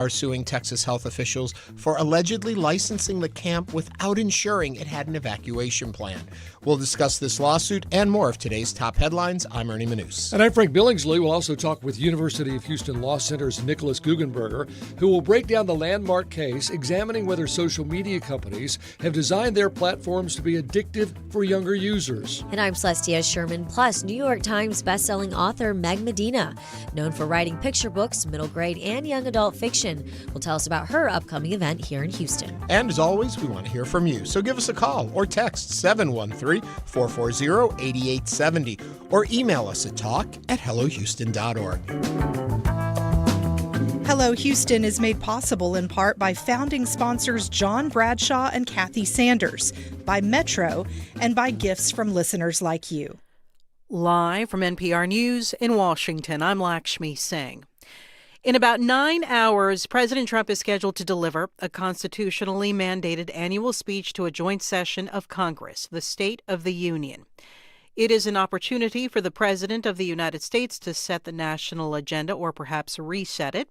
are suing Texas health officials for allegedly licensing the camp without ensuring it had an evacuation plan. We'll discuss this lawsuit and more of today's top headlines. I'm Ernie Manouse. And I'm Frank Billingsley. We'll also talk with University of Houston Law Center's Nicholas Guggenberger, who will break down the landmark case examining whether social media companies have designed their platforms to be addictive for younger users. And I'm Celeste Díaz Schurman, plus New York Times bestselling author Meg Medina, known for writing picture books, middle grade, and young adult fiction, will tell us about her upcoming event here in Houston. And as always, we want to hear from you. So give us a call or text 713-440-8870 or email us at talk@hellohouston.org. Hello Houston is made possible in part by founding sponsors John Bradshaw and Kathy Sanders, by Metro, and by gifts from listeners like you. Live from NPR News in Washington, I'm Lakshmi Singh. In about 9 hours, President Trump is scheduled to deliver a constitutionally mandated annual speech to a joint session of Congress, the State of the Union. It is an opportunity for the President of the United States to set the national agenda or perhaps reset it.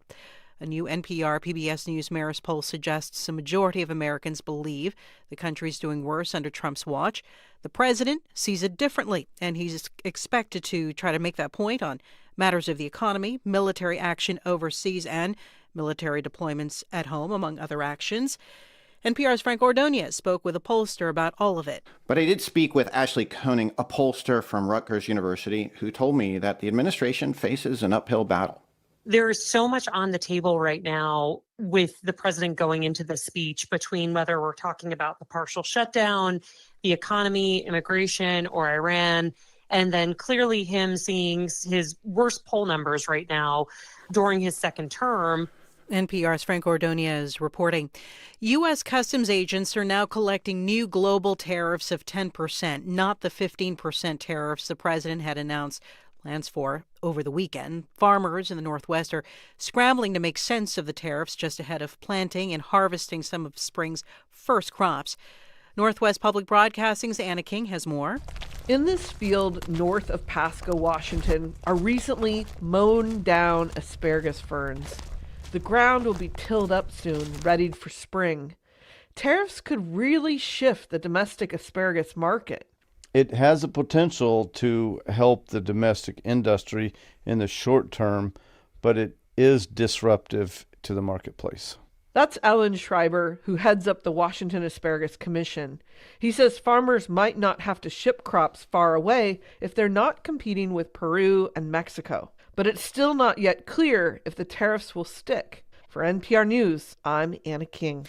A new NPR PBS News Marist poll suggests a majority of Americans believe the country's doing worse under Trump's watch. The president sees it differently, and he's expected to try to make that point on matters of the economy, military action overseas, and military deployments at home, among other actions. NPR's Frank Ordonez spoke with a pollster about all of it. But I did speak with Ashley Koenig, a pollster from Rutgers University, who told me that the administration faces an uphill battle. There is so much on the table right now with the president going into the speech, between whether we're talking about the partial shutdown, the economy, immigration, or Iran, and then clearly him seeing his worst poll numbers right now during his second term. NPR's Frank Ordonez reporting. U.S. customs agents are now collecting new global tariffs of 10%, not the 15% tariffs the president had announced plans for over the weekend. Farmers in the Northwest are scrambling to make sense of the tariffs just ahead of planting and harvesting some of spring's first crops. Northwest Public Broadcasting's Anna King has more. In this field north of Pasco, Washington, are recently mown down asparagus ferns. The ground will be tilled up soon, readied for spring. Tariffs could really shift the domestic asparagus market. It has the potential to help the domestic industry in the short term, but it is disruptive to the marketplace. That's Ellen Schreiber, who heads up the Washington Asparagus Commission. He says farmers might not have to ship crops far away if they're not competing with Peru and Mexico. But it's still not yet clear if the tariffs will stick. For NPR News, I'm Anna King.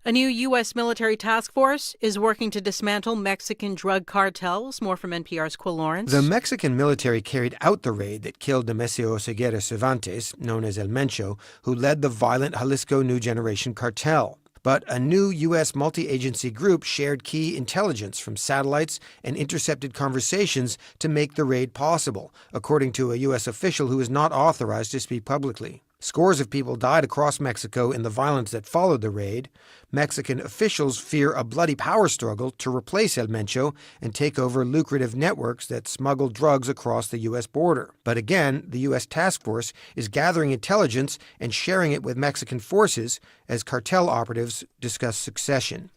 A new U.S. military task force is working to dismantle Mexican drug cartels. More from NPR's Quill Lawrence. The Mexican military carried out the raid that killed Nemesio Ceguera Cervantes, known as El Mencho, who led the violent Jalisco New Generation cartel. But a new U.S. multi-agency group shared key intelligence from satellites and intercepted conversations to make the raid possible, according to a U.S. official who is not authorized to speak publicly. Scores of people died across Mexico in the violence that followed the raid. Mexican officials fear a bloody power struggle to replace El Mencho and take over lucrative networks that smuggle drugs across the U.S. border. But again, the U.S. task force is gathering intelligence and sharing it with Mexican forces as cartel operatives discuss succession.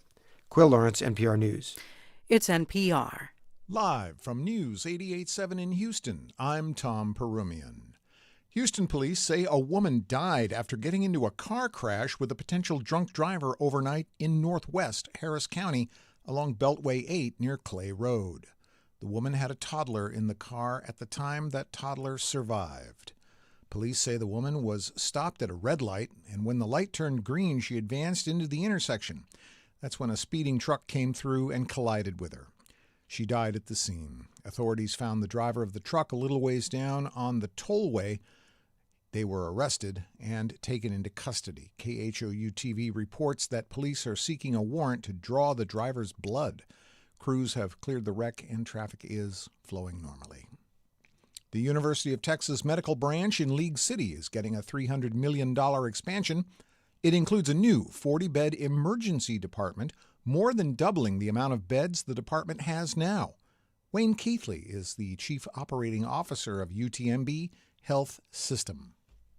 Quill Lawrence, NPR News. It's NPR. Live from News 88.7 in Houston, I'm Tom Perumian. Houston police say a woman died after getting into a car crash with a potential drunk driver overnight in northwest Harris County along Beltway 8 near Clay Road. The woman had a toddler in the car at the time that toddler survived. Police say the woman was stopped at a red light, and when the light turned green, she advanced into the intersection. That's when a speeding truck came through and collided with her. She died at the scene. Authorities found the driver of the truck a little ways down on the tollway. They were arrested and taken into custody. KHOU-TV reports that police are seeking a warrant to draw the driver's blood. Crews have cleared the wreck and traffic is flowing normally. The University of Texas Medical Branch in League City is getting a $300 million expansion. It includes a new 40-bed emergency department, more than doubling the amount of beds the department has now. Wayne Keithley is the chief operating officer of UTMB Health System.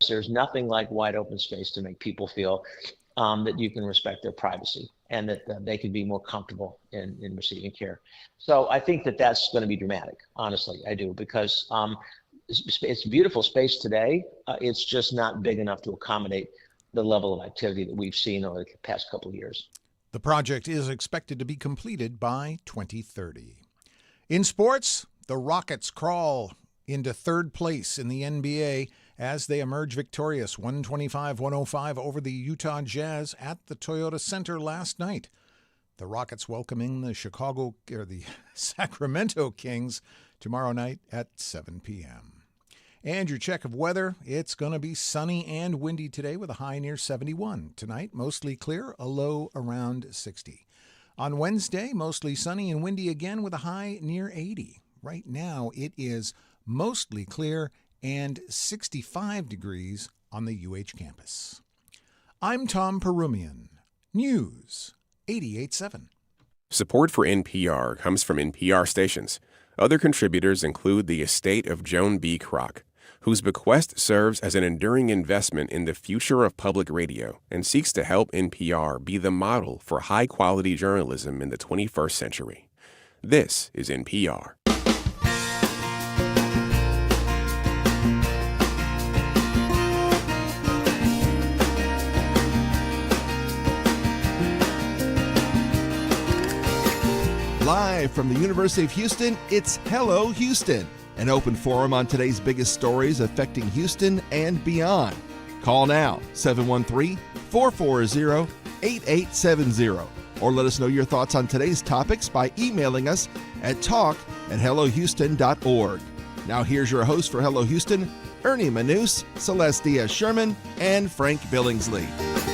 There's nothing like wide open space to make people feel that you can respect their privacy and that they can be more comfortable in receiving care. So I think that that's going to be dramatic. Honestly, I do, because it's beautiful space today. It's just not big enough to accommodate the level of activity that we've seen over the past couple of years. The project is expected to be completed by 2030. In sports, the Rockets crawl into third place in the NBA as they emerge victorious 125-105 over the Utah Jazz at the Toyota Center last night. The Rockets welcoming the Sacramento Kings tomorrow night at 7 p.m. And your check of weather, it's going to be sunny and windy today with a high near 71. Tonight, mostly clear, a low around 60. On Wednesday, mostly sunny and windy again with a high near 80. Right now, it is mostly clear and 65 degrees on the UH campus. I'm Tom Perumian. News 88.7. Support for NPR comes from NPR stations. Other contributors include the estate of Joan B. Kroc, whose bequest serves as an enduring investment in the future of public radio and seeks to help NPR be the model for high-quality journalism in the 21st century. This is NPR. Live from the University of Houston, it's Hello Houston, an open forum on today's biggest stories affecting Houston and beyond. Call now, 713-440-8870, or let us know your thoughts on today's topics by emailing us at talk@hellohouston.org. Now here's your host for Hello Houston, Ernie Manouse, Celeste Díaz Schurman, and Frank Billingsley.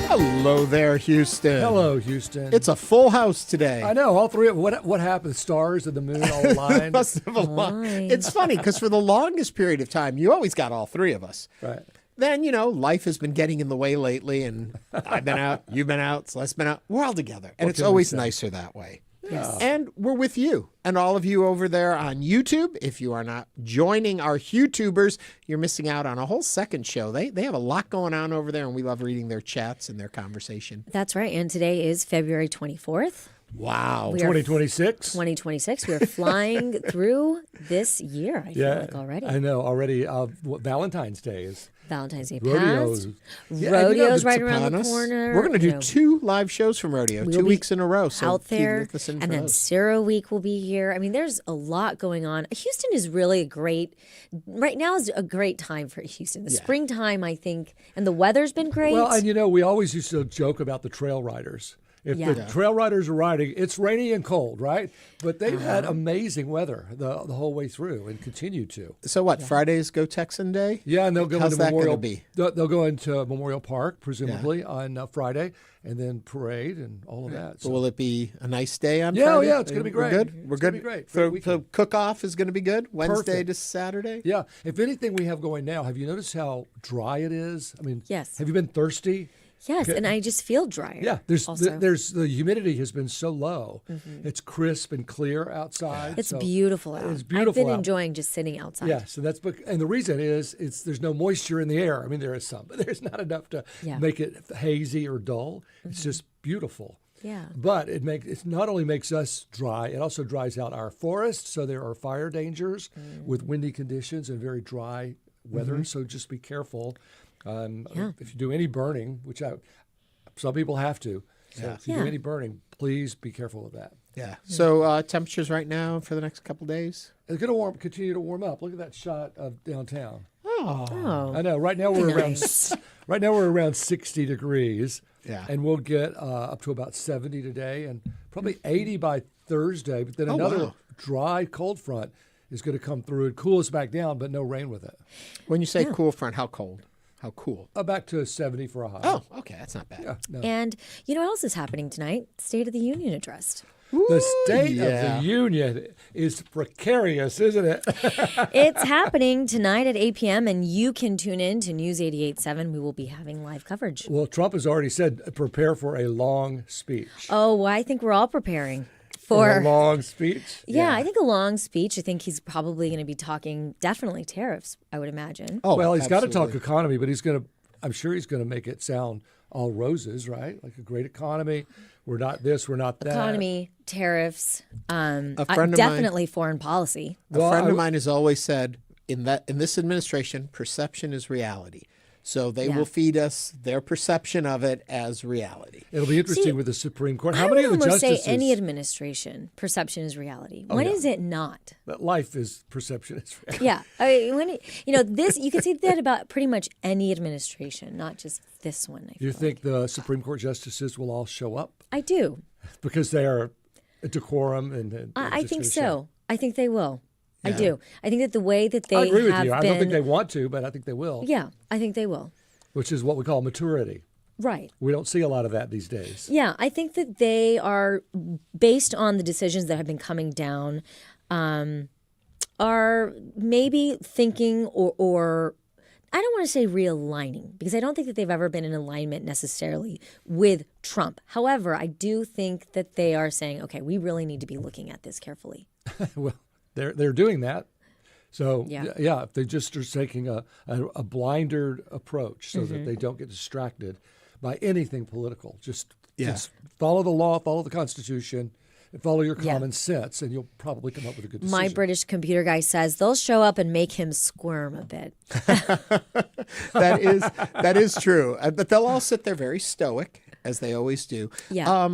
Hello there, Houston. Hello, Houston. It's a full house today. I know, all three of them. What happened? Stars and the moon all aligned? Must have aligned. It's funny because for the longest period of time, you always got all three of us. Right. Then, life has been getting in the way lately, and I've been out, you've been out, Celeste's been out. We're all together, and it's always nicer that way. Yes. And we're with you and all of you over there on YouTube. If you are not joining our YouTubers, you're missing out on a whole second show. They have a lot going on over there, and we love reading their chats and their conversation. That's right. And today is February 24th. Wow. 2026. 2026. We're flying through this year, I feel like already. I know, already. Valentine's Day is. Valentine's Day Rodeos. passed. Rodeo's right around the corner. We're going to do 2 live shows from Rodeo, we'll 2 weeks in a row. So out there, and then Sarah Week will be here. I mean, there's a lot going on. Houston is really right now is a great time for Houston. The springtime, I think, and the weather's been great. Well, and we always used to joke about the trail riders. If the trail riders are riding, it's rainy and cold, right? But they've had amazing weather the whole way through and continue to. So what? Friday's Go Texan Day? Yeah, and they'll go How's into that Memorial. Be? They'll go into Memorial Park, presumably on Friday, and then parade and all of that. So will it be a nice day on Friday? Yeah, it's going to be great. We're good. It's going to be great. So cook-off is going to be good. Wednesday Perfect. to Saturday. Yeah. If anything we have going now, have you noticed how dry it is? I mean, yes. Have you been thirsty? Yes, and I just feel drier. Yeah, there's the humidity has been so low. Mm-hmm. It's crisp and clear outside. It's beautiful out. It's beautiful. I've been enjoying just sitting outside. Yes, and the reason is there's no moisture in the air. I mean, there is some, but there's not enough to make it hazy or dull. Mm-hmm. It's just beautiful. Yeah. But it not only makes us dry, it also dries out our forests. So there are fire dangers with windy conditions and very dry weather. Mm-hmm. So just be careful. If you do any burning, which some people have to, so if you do any burning, please be careful of that. Yeah. So temperatures right now for the next couple days? It's going to continue to warm up. Look at that shot of downtown. Oh. I know. Right now we're around 60 degrees. Yeah. And we'll get up to about 70 today, and probably 80 by Thursday. But then another dry cold front is going to come through and cool us back down, but no rain with it. When you say cool front, how cold? How cool? Back to 70 for a high. Oh, okay. That's not bad. Yeah, no. And you know what else is happening tonight? State of the Union address. The State of the Union is precarious, isn't it? It's happening tonight at 8 p.m., and you can tune in to News 88.7. We will be having live coverage. Well, Trump has already said prepare for a long speech. Oh, well, I think we're all preparing. for a long speech. Yeah, I think a long speech. I think he's probably going to be talking definitely tariffs, I would imagine. Oh, well, he's got to talk economy, but I'm sure he's going to make it sound all roses, right? Like a great economy. We're not this, we're not that. Economy, tariffs, definitely foreign policy. A friend of mine has always said, in this administration, perception is reality. So they will feed us their perception of it as reality. It'll be interesting with the Supreme Court. How I many would of the almost justices say any administration, perception is reality. When is it not? But life is perception is reality. Yeah, this you can say that about pretty much any administration, not just this one. Do you think the Supreme Court justices will all show up? I do. Because they are decorum and I think so. I think they will. Yeah. I do. I think that the way that they I agree with you. been, I don't think they want to, but I think they will. Yeah, I think they will. Which is what we call maturity. Right. We don't see a lot of that these days. Yeah, I think that they are, based on the decisions that have been coming down, are maybe thinking or I don't want to say realigning, because I don't think that they've ever been in alignment necessarily with Trump. However, I do think that they are saying, okay, we really need to be looking at this carefully. Well, they're doing that. So, yeah, if they just are taking a blindered approach so that they don't get distracted by anything political, just follow the law, follow the Constitution, and follow your common sense, and you'll probably come up with a good decision. My British computer guy says they'll show up and make him squirm a bit. That is true. But they'll all sit there very stoic, as they always do. Yeah.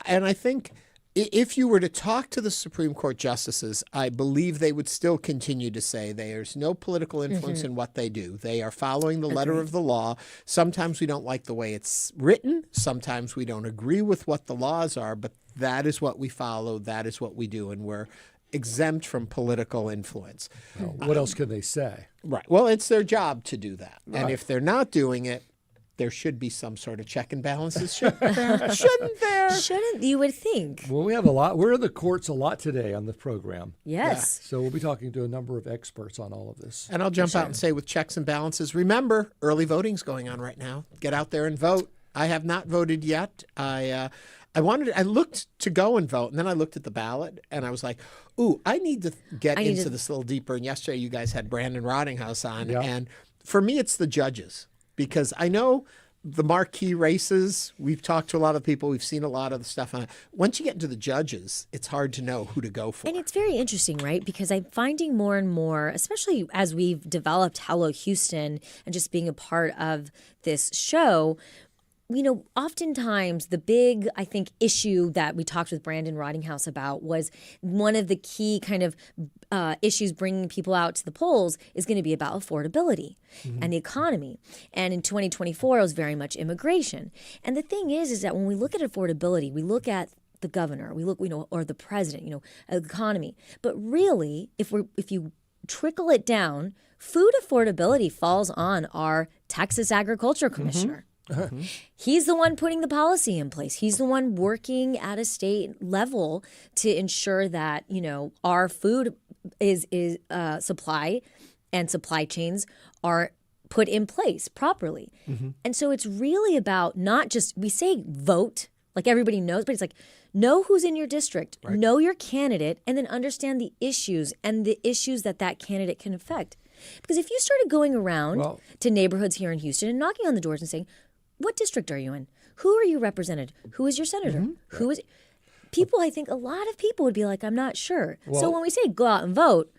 And I think if you were to talk to the Supreme Court justices, I believe they would still continue to say there's no political influence in what they do. They are following the letter of the law. Sometimes we don't like the way it's written. Sometimes we don't agree with what the laws are, but that is what we follow. That is what we do. And we're exempt from political influence. What else can they say? Right. Well, it's their job to do that. Right. And if they're not doing it, there should be some sort of check and balances, shouldn't there? Shouldn't there? Shouldn't, you would think. Well, we have a lot. We're in the courts a lot today on the program. Yes. So we'll be talking to a number of experts on all of this. And I'll jump out and say, with checks and balances, remember, early voting's going on right now. Get out there and vote. I have not voted yet. I looked to go and vote, and then I looked at the ballot, and I was like, ooh, I need to get into this a little deeper. And yesterday you guys had Brandon Rottinghouse on, and for me it's the judges. Because I know the marquee races, we've talked to a lot of people, we've seen a lot of the stuff on it. Once you get into the judges, it's hard to know who to go for. And it's very interesting, right? Because I'm finding more and more, especially as we've developed Hello Houston and just being a part of this show, oftentimes the big, I think, issue that we talked with Brandon Rottinghouse about was one of the key kind of issues bringing people out to the polls is going to be about affordability and the economy. And in 2024, it was very much immigration. And the thing is that when we look at affordability, we look at the governor, or the president, economy. But really, if you trickle it down, food affordability falls on our Texas Agriculture Commissioner. He's the one putting the policy in place. He's the one working at a state level to ensure that, our food is supply and supply chains are put in place properly. And so it's really about not just, we say vote, like everybody knows, but it's like, know who's in your district, know your candidate, and then understand the issues and the issues that candidate can affect. Because if you started going around to neighborhoods here in Houston and knocking on the doors and saying, what district are you in? Who are you represented? Who is your senator? Who is people? I think a lot of people would be like, I'm not sure. So when we say go out and vote,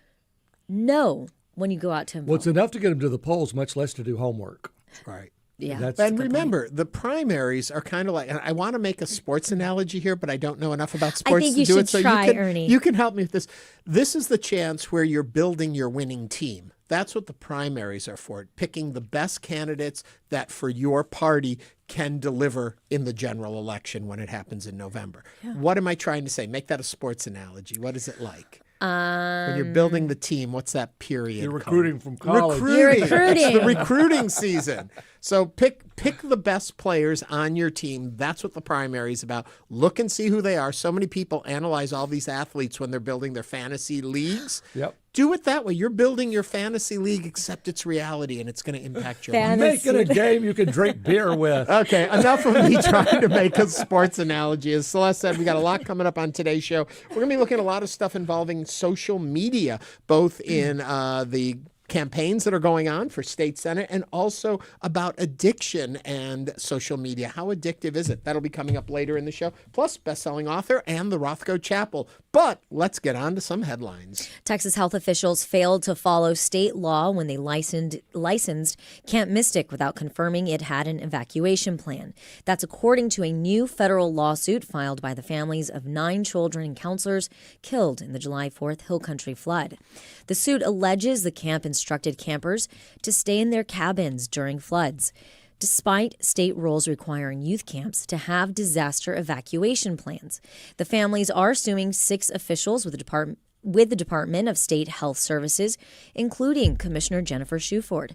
know when you go out to vote. Well, it's enough to get them to the polls, much less to do homework. Right. Yeah. And remember, the primaries are kind of like, and I want to make a sports analogy here, but I don't know enough about sports to do it. So Ernie. You can help me with this. This is the chance where you're building your winning team. That's what the primaries are for, picking the best candidates that for your party can deliver in the general election when it happens in November. Yeah. What am I trying to say? Make that a sports analogy. What is it like? When you're building the team, what's that period? You're recruiting called? from college. You're recruiting. It's the recruiting season. So pick the best players on your team. That's what the primary is about. Look and see who they are. So many people analyze all these athletes when they're building their fantasy leagues. Yep. Do it that way. You're building your fantasy league, accept its reality, and it's going to impact your life. Make it a game you can drink beer with. Okay, enough of me trying to make a sports analogy. As Celeste said, we got a lot coming up on today's show. We're going to be looking at a lot of stuff involving social media, both in the campaigns that are going on for state senate and also about addiction and social media. How addictive is it? That'll be coming up later in the show. Plus, best-selling author and the Rothko Chapel. But let's get on to some headlines. Texas health officials failed to follow state law when they licensed Camp Mystic without confirming it had an evacuation plan. That's according to a new federal lawsuit filed by the families of 9 children and counselors killed in the July 4th Hill Country flood. The suit alleges the camp instructed campers to stay in their cabins during floods, despite state rules requiring youth camps to have disaster evacuation plans. The families are suing 6 officials with the Department of State Health Services, including Commissioner Jennifer Shuford,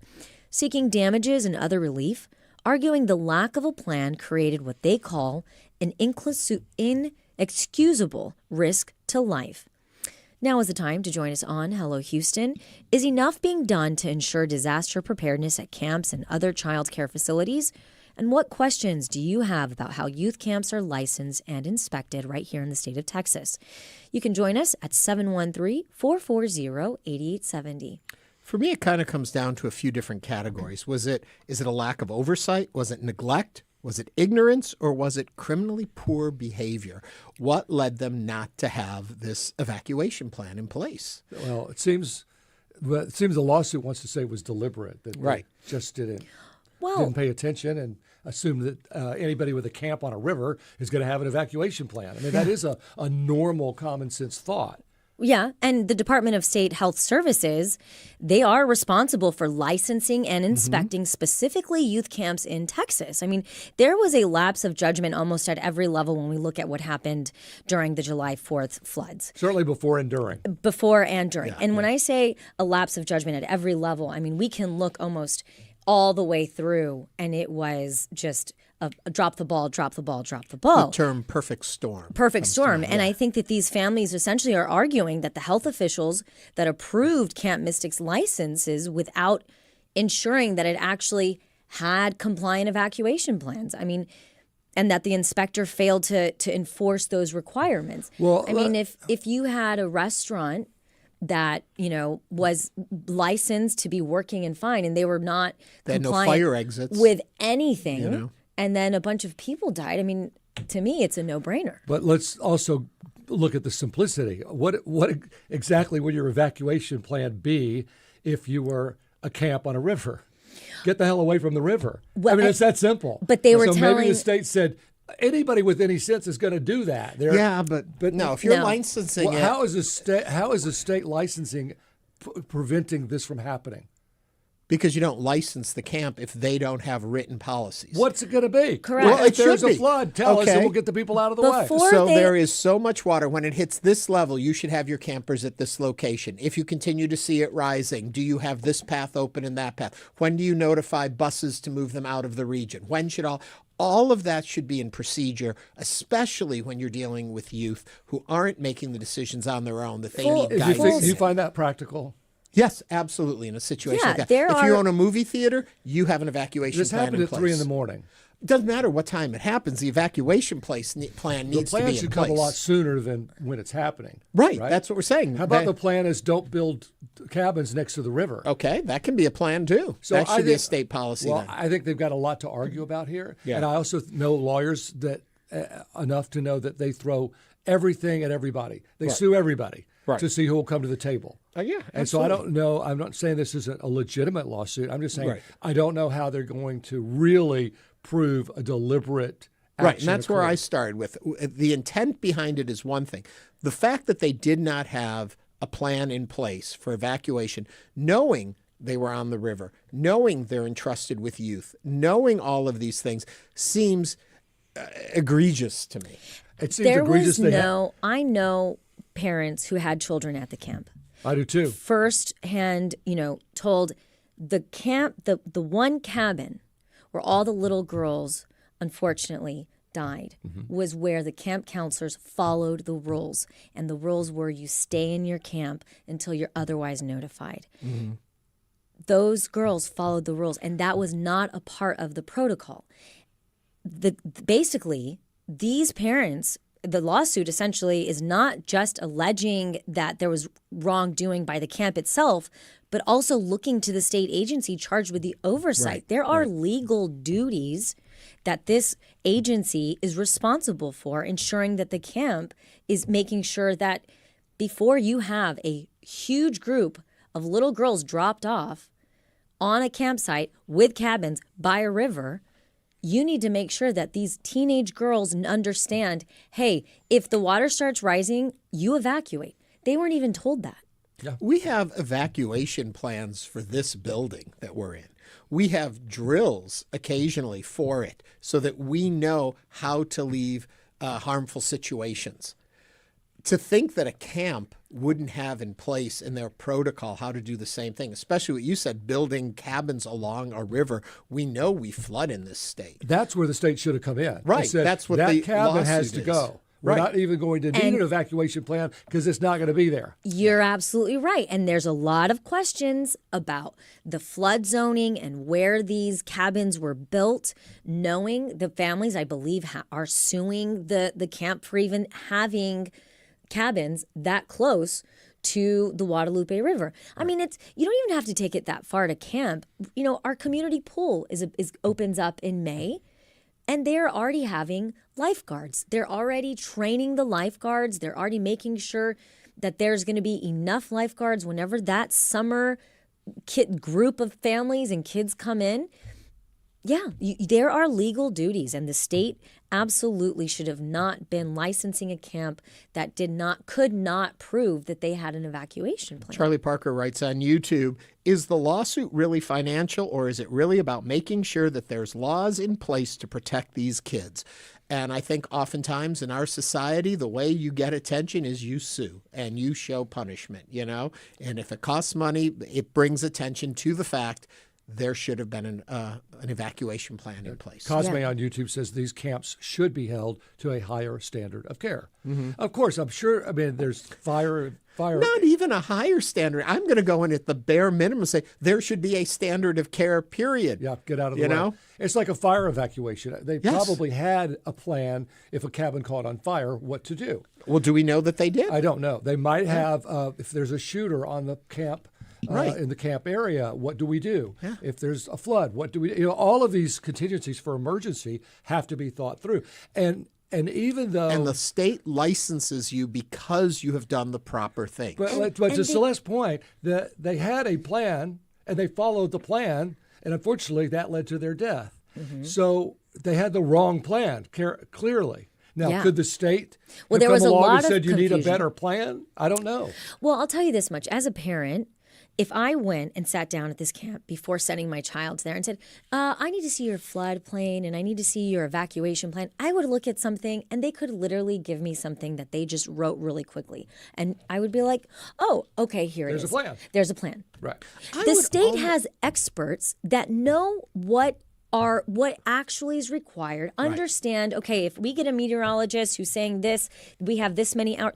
seeking damages and other relief, arguing the lack of a plan created what they call an inexcusable risk to life. Now is the time to join us on Hello Houston. Is enough being done to ensure disaster preparedness at camps and other child care facilities? And what questions do you have about how youth camps are licensed and inspected right here in the state of Texas? You can join us at 713-440-8870. For me, it kind of comes down to a few different categories. Is it a lack of oversight? Was it neglect? Was it ignorance, or was it criminally poor behavior? What led them not to have this evacuation plan in place? Well, it seems the lawsuit wants to say it was deliberate, that right. They just didn't pay attention and assume that anybody with a camp on a river is going to have an evacuation plan. I mean, that is a normal common sense thought. Yeah, and the Department of State Health Services, they are responsible for licensing and inspecting specifically youth camps in Texas. I mean, there was a lapse of judgment almost at every level when we look at what happened during the July 4th floods. Certainly before and during. Before and during. Yeah, and when I say a lapse of judgment at every level, I mean, we can look almost all the way through, and it was just a drop the ball, drop the ball, drop the ball. The term perfect storm. Perfect storm. And I think that these families essentially are arguing that the health officials that approved Camp Mystic's licenses without ensuring that it actually had compliant evacuation plans. I mean, and that the inspector failed to enforce those requirements. Well, I mean, if you had a restaurant that, was licensed to be working and fine, and they were not compliant no fire exits with anything, and then a bunch of people died. I mean, to me, it's a no-brainer. But let's also look at the simplicity. What exactly would your evacuation plan be if you were a camp on a river? Get the hell away from the river. Well, I mean, it's that simple. But they were telling... maybe the state said, anybody with any sense is going to do that. But no, if you're licensing it... How is the state licensing preventing this from happening? Because you don't license the camp if they don't have written policies. What's it going to be? Correct. Well, if there's a flood, tell us and we'll get the people out of the way. There is so much water. When it hits this level, you should have your campers at this location. If you continue to see it rising, do you have this path open and that path? When do you notify buses to move them out of the region? When should all of that should be in procedure, especially when you're dealing with youth who aren't making the decisions on their own, that they need guidance. Do you find that practical? Yes, absolutely. In a situation like that. If you own a movie theater, you have an evacuation plan in place. This happened at 3 in the morning. It doesn't matter what time it happens. The evacuation plan needs to be in place. The plan should come a lot sooner than when it's happening. Right. That's what we're saying. How about the plan is don't build cabins next to the river? Okay, that can be a plan too. So that should be a state policy. Well, then. I think they've got a lot to argue about here. Yeah. And I also know lawyers that enough to know that they throw everything at everybody. They sue everybody to see who will come to the table. Yeah, and so I don't know. I'm not saying this is a legitimate lawsuit. I'm just saying I don't know how they're going to really prove a deliberate action. Right, and that's where I started with. The intent behind it is one thing. The fact that they did not have a plan in place for evacuation, knowing they were on the river, knowing they're entrusted with youth, knowing all of these things seems egregious to me. It seems egregious. I know parents who had children at the camp. I do too. First hand, told the camp, the one cabin where all the little girls, unfortunately, died, was where the camp counselors followed the rules. And the rules were you stay in your camp until you're otherwise notified. Those girls followed the rules, and that was not a part of the protocol. Basically, these parents, the lawsuit essentially is not just alleging that there was wrongdoing by the camp itself, but also looking to the state agency charged with the oversight. Right, There are legal duties that this agency is responsible for, ensuring that the camp is making sure that before you have a huge group of little girls dropped off on a campsite with cabins by a river, you need to make sure that these teenage girls understand, hey, if the water starts rising, you evacuate. They weren't even told that. Yeah. We have evacuation plans for this building that we're in. We have drills occasionally for it so that we know how to leave harmful situations. To think that a camp wouldn't have in place in their protocol how to do the same thing, especially what you said, building cabins along a river. We know we flood in this state. That's where the state should have come in. Right. Said, that's what that the cabin has lawsuit to is. go. We're not even going to need an evacuation plan because it's not going to be there. You're absolutely right. And there's a lot of questions about the flood zoning and where these cabins were built, knowing the families, I believe, are suing the camp for even having cabins that close to the Guadalupe River. I mean, you don't even have to take it that far to camp. You know, our community pool opens up in May, and they're already having lifeguards. They're already training the lifeguards. They're already making sure that there's going to be enough lifeguards whenever that summer group of families and kids come in. Yeah, there are legal duties, and the state absolutely should have not been licensing a camp that could not prove that they had an evacuation plan. Charlie Parker writes on YouTube, is the lawsuit really financial, or is it really about making sure that there's laws in place to protect these kids? And I think oftentimes in our society, the way you get attention is you sue and you show punishment, you know? And if it costs money, it brings attention to the fact there should have been an evacuation plan in place. Cosme on YouTube says these camps should be held to a higher standard of care. Of course, I'm sure, I mean, there's fire. Not even a higher standard. I'm going to go in at the bare minimum and say there should be a standard of care, period. Yeah, get out of the way. know? It's like a fire evacuation. They probably had a plan if a cabin caught on fire, what to do. Well, do we know that they did? I don't know. They might have, if there's a shooter on the camp, in the camp area, what do we do? Yeah. If there's a flood, what do we do? You know, all of these contingencies for emergency have to be thought through. And even though... And the state licenses you because you have done the proper thing. But to Celeste's point, they had a plan, and they followed the plan, and unfortunately that led to their death. So they had the wrong plan, clearly. Now, could the state have there come was a along lot and of said you need a confusion. better plan? I don't know. Well, I'll tell you this much. As a parent, if I went and sat down at this camp before sending my child there and said, I need to see your flood plan and I need to see your evacuation plan, I would look at something and they could literally give me something that they just wrote really quickly. And I would be like, oh, okay, here it is. There's a plan. There's a plan. Right. The state has experts that know what actually is required. Understand, okay, if we get a meteorologist who's saying this, we have this many hours,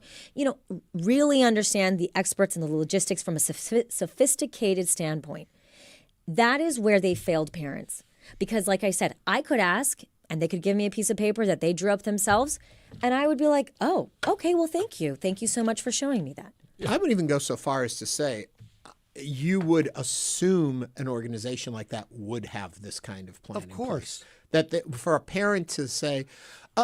really understand the experts and the logistics from a sophisticated standpoint. That is where they failed parents. Because like I said, I could ask and they could give me a piece of paper that they drew up themselves and I would be like, oh, okay, well, thank you. Thank you so much for showing me that. I would even go so far as to say, you would assume an organization like that would have this kind of plan. Of course. For a parent to say,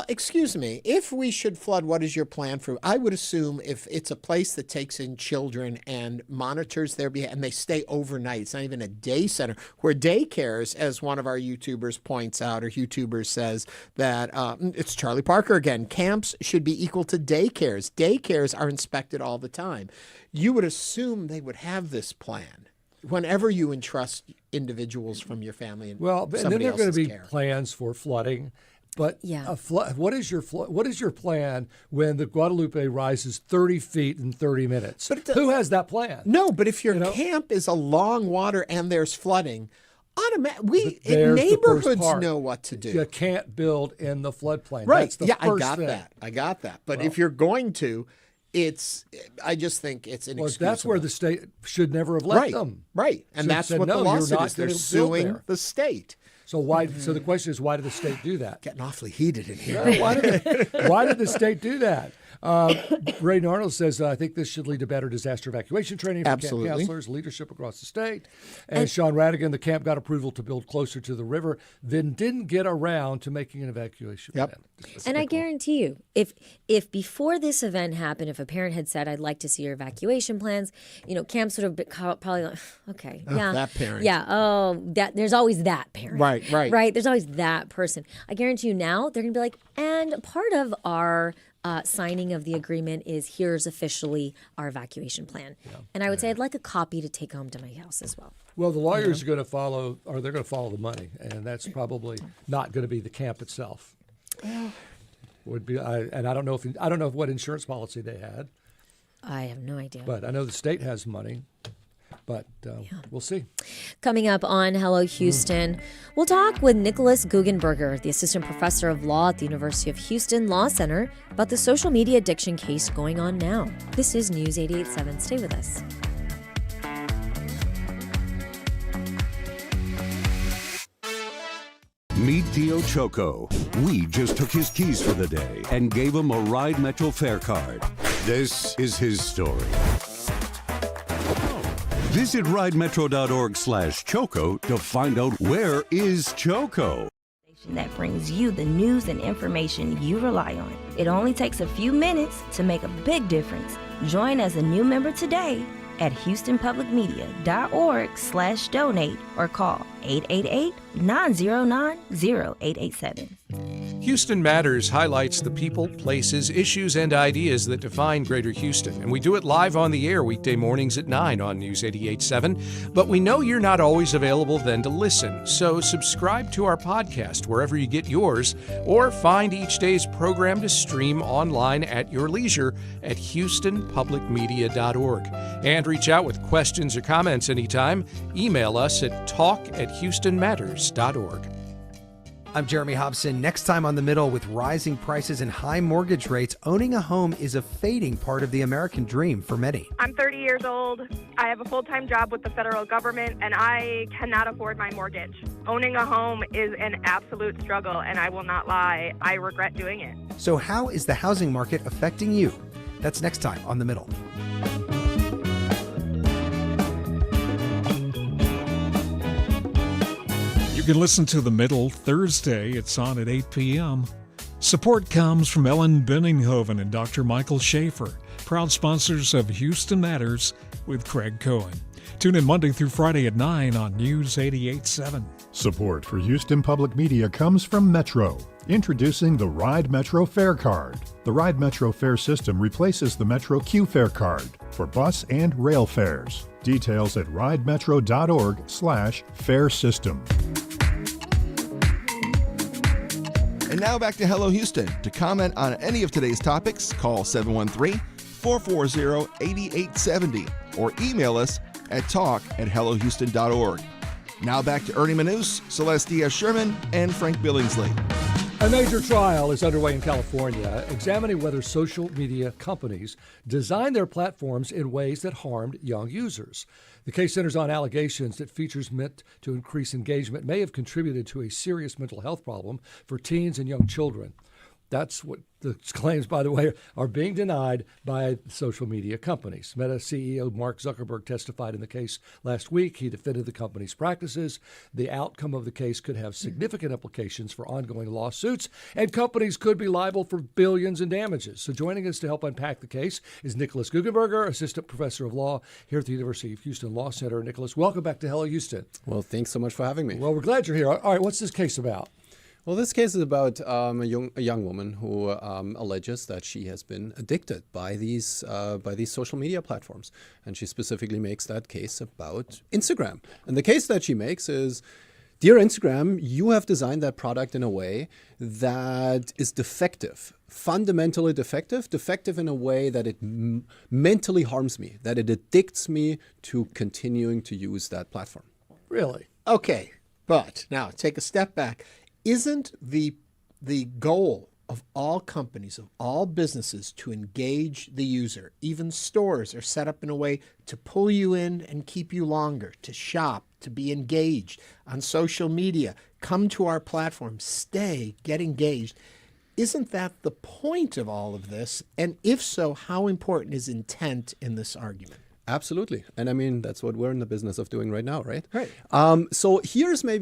excuse me, if we should flood, what is your plan for? I would assume if it's a place that takes in children and monitors their behavior, and they stay overnight, it's not even a day center, where daycares, as one of our YouTubers points out, or YouTubers says, that it's Charlie Parker again, camps should be equal to daycares. Daycares are inspected all the time. You would assume they would have this plan whenever you entrust individuals from your family and and then there are going to be plans for flooding. But what is your plan when the Guadalupe rises 30 feet in 30 minutes? Who has that plan? No, but if your camp is along water and there's flooding, Neighborhoods know what to do. You can't build in the floodplain. Right. That's the Yeah, first I got thing. that. I got that. But if you're going to, I just think it's inexcusable. That's where the state should never have let them. Right. And Should have that's said, what the "No, you're lawsuit not is. They're gonna build suing there." the state. So why? So the question is, why did the state do that? Getting awfully heated in here. Why did the state do that? Ray Arnold says, I think this should lead to better disaster evacuation training for Absolutely. camp counselors, leadership across the state. And Sean Radigan, the camp got approval to build closer to the river, then didn't get around to making an evacuation plan. And I guarantee you, if before this event happened, if a parent had said, I'd like to see your evacuation plans, camps would have been probably like, okay, yeah. That parent. Yeah, there's always that parent. Right. There's always that person. I guarantee you now, they're going to be like, and part of our signing of the agreement is here's officially our evacuation plan. Yeah. And I would say I'd like a copy to take home to my house as well. Well, the lawyers are going to follow, or they're going to follow the money, and that's probably not going to be the camp itself. Would be, and I don't know what insurance policy they had. I have no idea. But I know the state has money. But we'll see. Coming up on Hello Houston, we'll talk with Nicholas Guggenberger, the assistant professor of law at the University of Houston Law Center, about the social media addiction case going on now. This is News 88.7. Stay with us. Meet Tio Choco. We just took his keys for the day and gave him a Ride Metro fare card. This is his story. Visit ridemetro.org/Choco to find out where is Choco. That brings you the news and information you rely on. It only takes a few minutes to make a big difference. Join as a new member today at houstonpublicmedia.org/donate or call 888-909-0887. Houston Matters highlights the people, places, issues, and ideas that define Greater Houston, and we do it live on the air weekday mornings at 9 on News 88.7. But we know you're not always available then to listen, so subscribe to our podcast wherever you get yours, or find each day's program to stream online at your leisure at houstonpublicmedia.org. And reach out with questions or comments anytime. Email us at talk@houstonmatters.org. I'm Jeremy Hobson. Next time on The Middle, with rising prices and high mortgage rates, owning a home is a fading part of the American dream for many. I'm 30 years old. I have a full-time job with the federal government, and I cannot afford my mortgage. Owning a home is an absolute struggle, and I will not lie, I regret doing it. So how is the housing market affecting you? That's next time on The Middle. You can listen to The Middle Thursday. It's on at 8 p.m. Support comes from Ellen Benninghoven and Dr. Michael Schaefer, proud sponsors of Houston Matters with Craig Cohen. Tune in Monday through Friday at 9 on News 88.7. Support for Houston Public Media comes from Metro, introducing the Ride Metro Fare Card. The Ride Metro Fare system replaces the Metro Q Fare Card for bus and rail fares. Details at ridemetro.org/fare system. And now back to Hello Houston. To comment on any of today's topics, call 713-440-8870 or email us at talk@hellohouston.org. Now back to Ernie Manouse, Celeste Díaz Schurman, and Frank Billingsley. A major trial is underway in California examining whether social media companies designed their platforms in ways that harmed young users. The case centers on allegations that features meant to increase engagement may have contributed to a serious mental health problem for teens and young children. That's what the claims, by the way, are being denied by social media companies. Meta CEO Mark Zuckerberg testified in the case last week. He defended the company's practices. The outcome of the case could have significant implications for ongoing lawsuits, and companies could be liable for billions in damages. So joining us to help unpack the case is Nicholas Guggenberger, assistant professor of law here at the University of Houston Law Center. Nicholas, welcome back to Hello Houston. Well, thanks so much for having me. Well, we're glad you're here. All right, what's this case about? Well, this case is about a young woman who alleges that she has been addicted by these social media platforms, and she specifically makes that case about Instagram. And the case that she makes is, dear Instagram, you have designed that product in a way that is defective, fundamentally defective in a way that it mentally harms me, that it addicts me to continuing to use that platform. Really? Okay. But now take a step back. Isn't the goal of all companies, of all businesses, to engage the user? Even stores are set up in a way to pull you in and keep you longer, to shop, to be engaged on social media. Come to our platform, stay, get engaged. Isn't that the point of all of this? And if so, how important is intent in this argument? Absolutely. And I mean, that's what we're in the business of doing right now, right? Right. So here may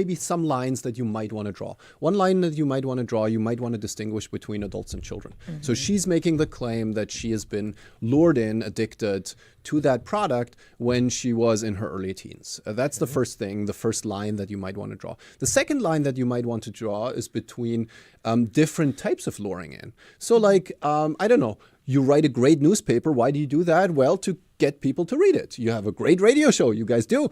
be some lines that you might want to draw. One line that you might want to draw, you might want to distinguish between adults and children. Mm-hmm. So she's making the claim that she has been lured in, addicted to that product when she was in her early teens. That's the first thing, the first line that you might want to draw. The second line that you might want to draw is between different types of luring in. So like, I don't know, you write a great newspaper. Why do you do that? Well, to get people to read it. You have a great radio show. You guys do.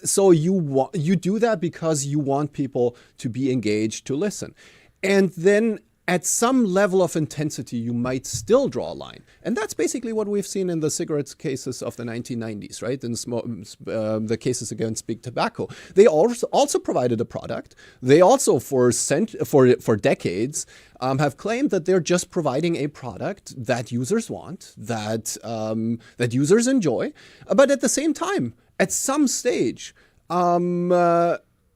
So you do that because you want people to be engaged, to listen. And then at some level of intensity, you might still draw a line. And that's basically what we've seen in the cigarettes cases of the 1990s, right? In the cases against big tobacco. They also provided a product. They also, for decades, have claimed that they're just providing a product that users want, that users enjoy. But at the same time, at some stage,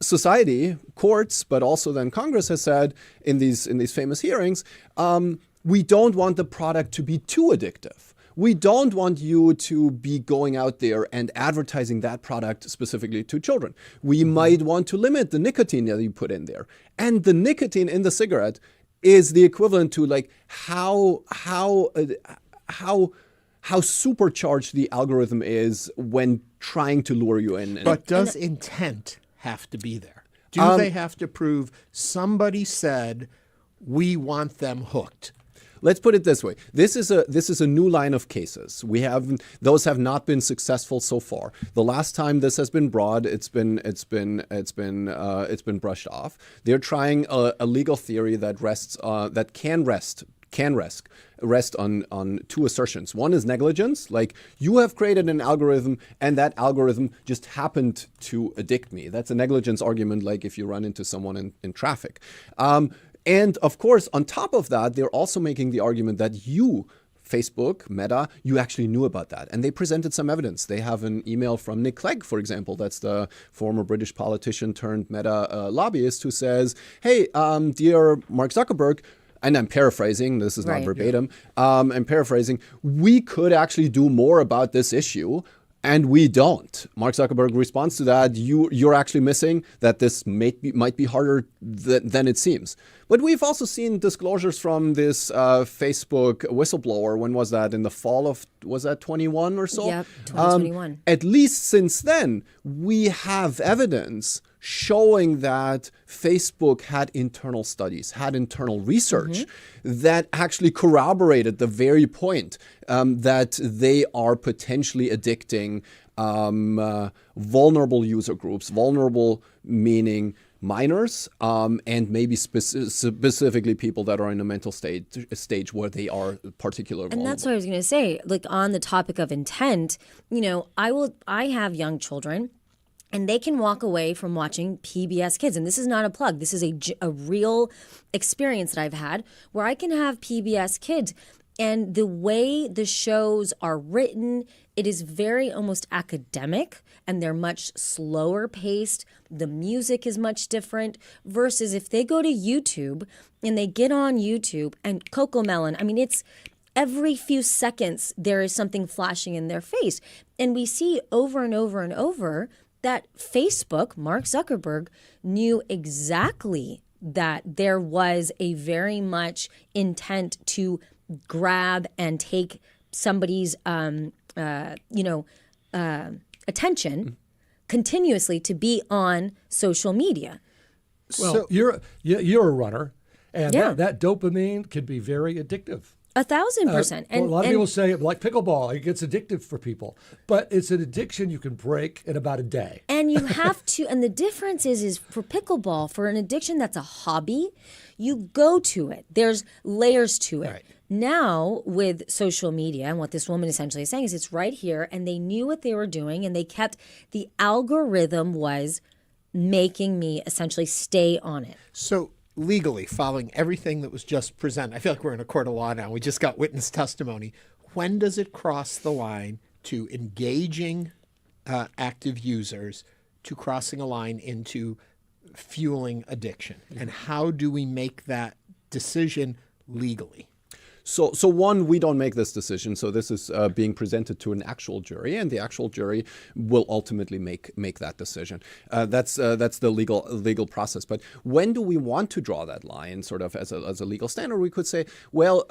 society, courts, but also then Congress has said in these famous hearings, we don't want the product to be too addictive. We don't want you to be going out there and advertising that product specifically to children. We might want to limit the nicotine that you put in there. And the nicotine in the cigarette is the equivalent to like how supercharged the algorithm is when trying to lure you in. But does intent have to be there? Do they have to prove somebody said we want them hooked? Let's put it this way. This is a new line of cases. Those have not been successful so far. The last time this has been brought, it's been brushed off. They're trying a legal theory that can rest on two assertions. One is negligence, like you have created an algorithm and that algorithm just happened to addict me. That's a negligence argument, like if you run into someone in traffic. And of course, on top of that, they're also making the argument that you, Facebook, Meta, you actually knew about that. And they presented some evidence. They have an email from Nick Clegg, for example. That's the former British politician turned Meta lobbyist who says, hey, dear Mark Zuckerberg, and I'm paraphrasing, this is not verbatim, I'm paraphrasing, we could actually do more about this issue. And we don't. Mark Zuckerberg responds to that. You're actually missing that this might be harder than it seems. But we've also seen disclosures from this Facebook whistleblower. When was that? In the fall of, was that 21 or so? Yep, 2021. At least since then, we have evidence showing that Facebook had internal studies, had internal research that actually corroborated the very point that they are potentially addicting vulnerable user groups, vulnerable meaning minors, and maybe specifically people that are in a mental stage where they are particularly vulnerable. And that's what I was going to say. Like on the topic of intent, I have young children. And they can walk away from watching PBS Kids. And this is not a plug. This is a real experience that I've had where I can have PBS Kids. And the way the shows are written, it is very almost academic and they're much slower paced. The music is much different versus if they go to YouTube and they get on YouTube and Cocomelon, I mean, it's every few seconds there is something flashing in their face. And we see over and over and over that Facebook, Mark Zuckerberg, knew exactly that there was a very much intent to grab and take somebody's, attention continuously to be on social media. Well, you're a runner, and that dopamine can be very addictive. 1,000%. A lot of people say, like pickleball, it gets addictive for people. But it's an addiction you can break in about a day. And you have to, and the difference is for pickleball, for an addiction that's a hobby, you go to it. There's layers to it. Right. Now, with social media, and what this woman essentially is saying is it's right here, and they knew what they were doing, and they kept, the algorithm was making me essentially stay on it. So legally, following everything that was just presented, I feel like we're in a court of law now. We just got witness testimony. When does it cross the line to engaging active users to crossing a line into fueling addiction? And how do we make that decision legally? So one, we don't make this decision. So this is being presented to an actual jury, and the actual jury will ultimately make that decision. That's the legal process. But when do we want to draw that line, sort of as a legal standard? We could say, well,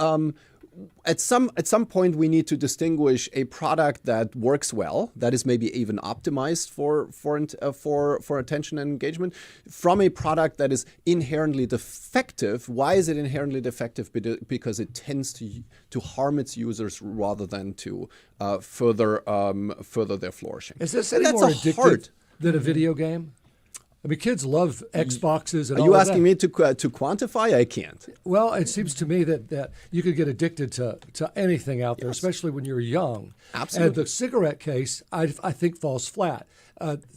at some point we need to distinguish a product that works well, that is maybe even optimized for attention and engagement, from a product that is inherently defective. Why is it inherently defective? Because it tends to harm its users rather than to further their flourishing. Is this any more addictive than a video game? I mean, kids love Xboxes and all that. Are you asking me to quantify? I can't. Well, it seems to me that you could get addicted to anything out there, especially when you're young. Absolutely. And the cigarette case, I think, falls flat.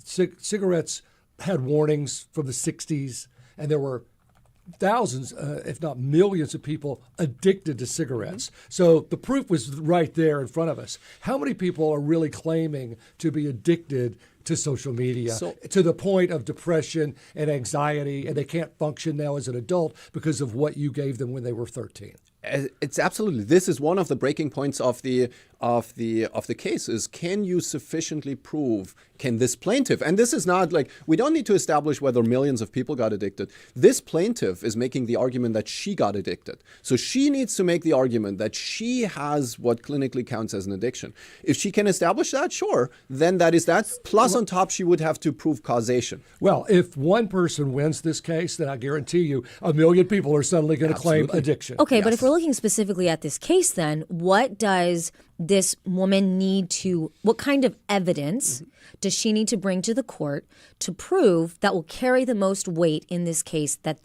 Cigarettes had warnings from the 60s, and there were thousands, if not millions of people addicted to cigarettes. So the proof was right there in front of us. How many people are really claiming to be addicted to social media to the point of depression and anxiety, and they can't function now as an adult because of what you gave them when they were 13? It's absolutely. This is one of the breaking points of the case. Is can you sufficiently prove? Can this plaintiff? And this is not like, we don't need to establish whether millions of people got addicted. This plaintiff is making the argument that she got addicted. So she needs to make the argument that she has what clinically counts as an addiction. If she can establish that, sure, then that is that. Plus, on top, she would have to prove causation. Well, if one person wins this case, then I guarantee you a million people are suddenly going to claim addiction. Okay, but if we're looking specifically at this case, then what does this woman need to, what kind of evidence does she need to bring to the court to prove that will carry the most weight in this case, that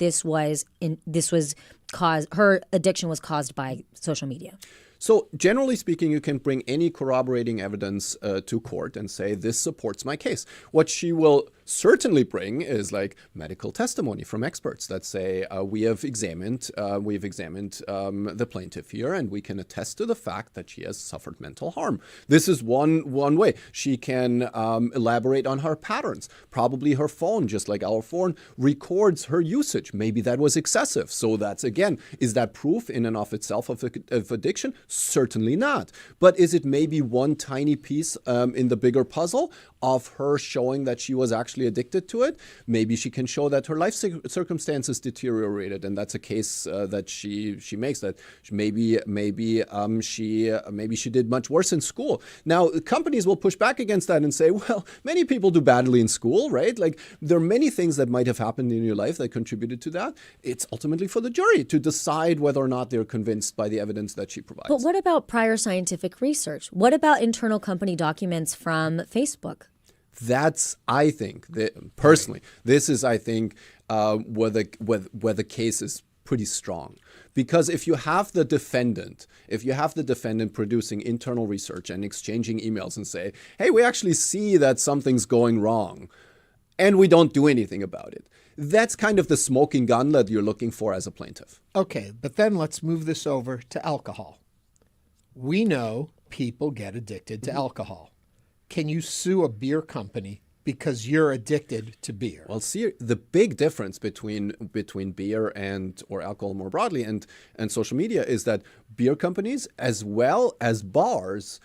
her addiction was caused by social media? So generally speaking, you can bring any corroborating evidence to court and say, this supports my case. What she will certainly bring is like medical testimony from experts that say, we have examined the plaintiff here, and we can attest to the fact that she has suffered mental harm. This is one way. She can elaborate on her patterns. Probably her phone, just like our phone, records her usage. Maybe that was excessive. So that's, again, is that proof in and of itself of addiction? Certainly not. But is it maybe one tiny piece in the bigger puzzle of her showing that she was actually addicted to it? Maybe she can show that her life circumstances deteriorated, and that's a case that she makes, that maybe she did much worse in school. Now, companies will push back against that and say, well, many people do badly in school, right? Like, there are many things that might have happened in your life that contributed to that. It's ultimately for the jury to decide whether or not they're convinced by the evidence that she provides. But what about prior scientific research? What about internal company documents from Facebook? That's, I think, personally, this is, I think, where the case is pretty strong. Because if you have the defendant producing internal research and exchanging emails and say, hey, we actually see that something's going wrong, and we don't do anything about it, that's kind of the smoking gun that you're looking for as a plaintiff. Okay, but then let's move this over to alcohol. We know people get addicted to alcohol. Can you sue a beer company because you're addicted to beer? Well, see, the big difference between beer or alcohol more broadly and social media is that beer companies, as well as bars,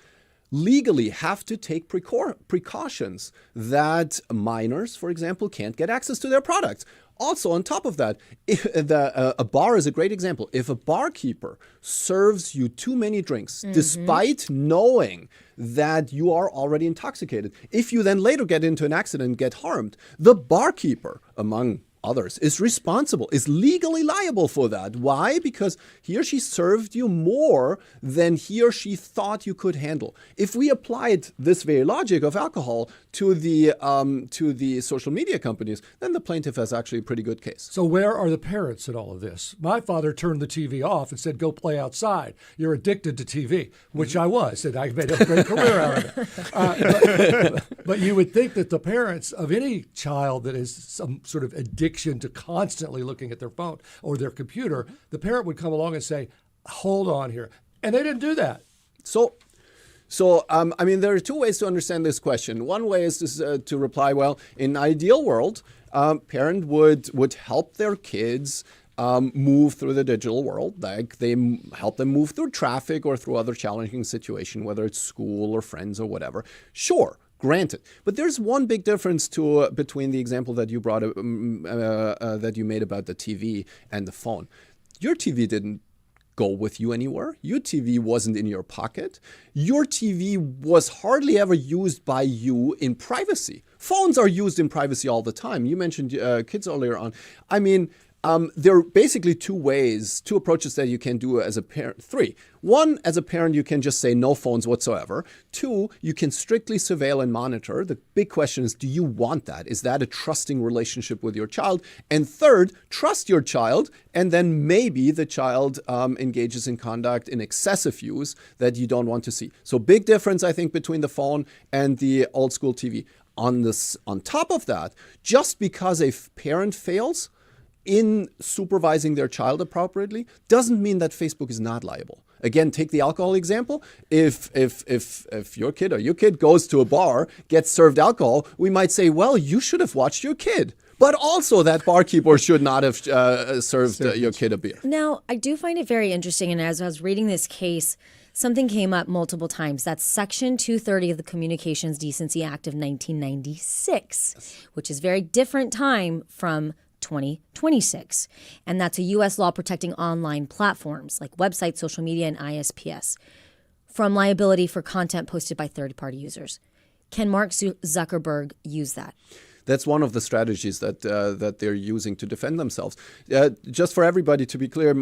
legally have to take precautions that minors, for example, can't get access to their products. Also, on top of that, a bar is a great example. If a barkeeper serves you too many drinks, despite knowing that you are already intoxicated, if you then later get into an accident and get harmed, the barkeeper, among others, is responsible, is legally liable for that. Why? Because he or she served you more than he or she thought you could handle. If we applied this very logic of alcohol to the social media companies, then the plaintiff has actually a pretty good case. So where are the parents in all of this? My father turned the TV off and said, go play outside. You're addicted to TV, which I was, and I made a great career out of it. But you would think that the parents of any child that has some sort of addiction to constantly looking at their phone or their computer, the parent would come along and say, hold on here. And they didn't do that. So, I mean, there are two ways to understand this question. One way is to reply, well, in an ideal world, parent would help their kids move through the digital world. Like they help them move through traffic or through other challenging situation, whether it's school or friends or whatever. Sure. Granted, but there's one big difference between the example that you brought that you made about the TV and the phone. Your TV didn't go with you anywhere. Your TV wasn't in your pocket. Your TV was hardly ever used by you in privacy. Phones are used in privacy all the time. You mentioned kids earlier on. I mean, there are basically two approaches that you can do as a parent. Three. One, as a parent, you can just say no phones whatsoever. Two, you can strictly surveil and monitor. The big question is, do you want that? Is that a trusting relationship with your child? And third, trust your child, and then maybe the child engages in conduct in excessive use that you don't want to see. So big difference, I think, between the phone and the old school TV. On top of that, just because a parent fails in supervising their child appropriately doesn't mean that Facebook is not liable. Again, take the alcohol example. If your kid goes to a bar, gets served alcohol, we might say, well, you should have watched your kid. But also that barkeeper should not have served your kid a beer. Now, I do find it very interesting, and as I was reading this case, something came up multiple times. That's Section 230 of the Communications Decency Act of 1996, which is very different time from 2026. And that's a U.S. law protecting online platforms like websites, social media, and ISPs from liability for content posted by third-party users. Can Mark Zuckerberg use that? That's one of the strategies that they're using to defend themselves. Just for everybody to be clear,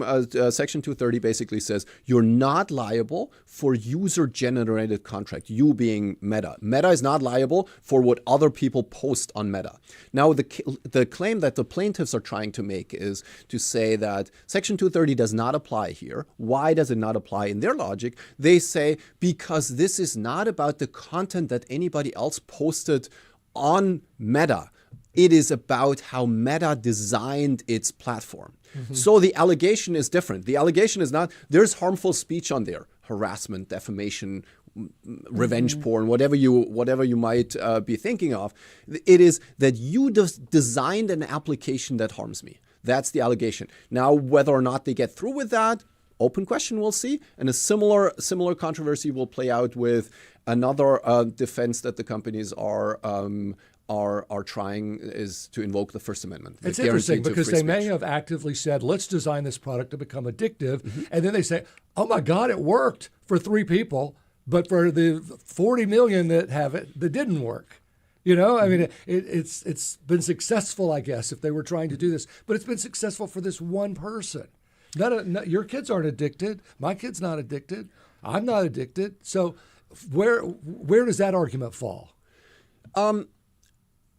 Section 230 basically says you're not liable for user-generated content, you being Meta. Meta is not liable for what other people post on Meta. Now, the claim that the plaintiffs are trying to make is to say that Section 230 does not apply here. Why does it not apply? In their logic, they say because this is not about the content that anybody else posted on Meta. It is about how Meta designed its platform. Mm-hmm. So the allegation is different. The allegation is not, there's harmful speech on there, harassment, defamation, revenge porn, whatever you might be thinking of. It is that you designed an application that harms me. That's the allegation. Now, whether or not they get through with that, open question, we'll see. And a similar controversy will play out with another defense that the companies are trying is to invoke the First Amendment. It's interesting because they may have actively said, let's design this product to become addictive. Mm-hmm. And then they say, oh my God, it worked for 3 people, but for the 40 million that have it, that didn't work. You know, I mean, it's been successful, I guess, if they were trying to do this, but it's been successful for this one person. Your kids aren't addicted. My kid's not addicted. I'm not addicted. So where does that argument fall?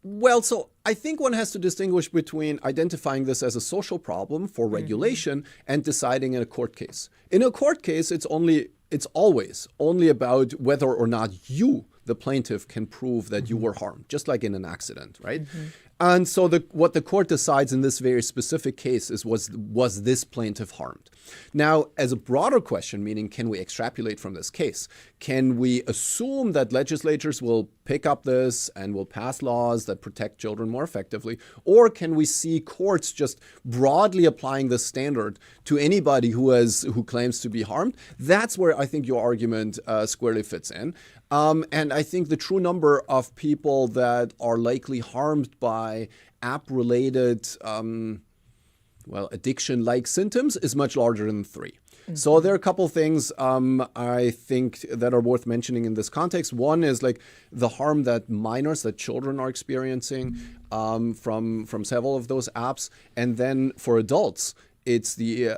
Well, so I think one has to distinguish between identifying this as a social problem for regulation and deciding in a court case. In a court case, it's always only about whether or not you, the plaintiff, can prove that you were harmed, just like in an accident, right? Mm-hmm. And so what the court decides in this very specific case is was this plaintiff harmed? Now, as a broader question, meaning can we extrapolate from this case? Can we assume that legislatures will pick up this and will pass laws that protect children more effectively? Or can we see courts just broadly applying this standard to anybody who claims to be harmed? That's where I think your argument squarely fits in. And I think the true number of people that are likely harmed by app-related addiction-like symptoms is much larger than 3. So there are a couple things I think that are worth mentioning in this context. One is like the harm that children are experiencing from several of those apps, and then for adults, it's the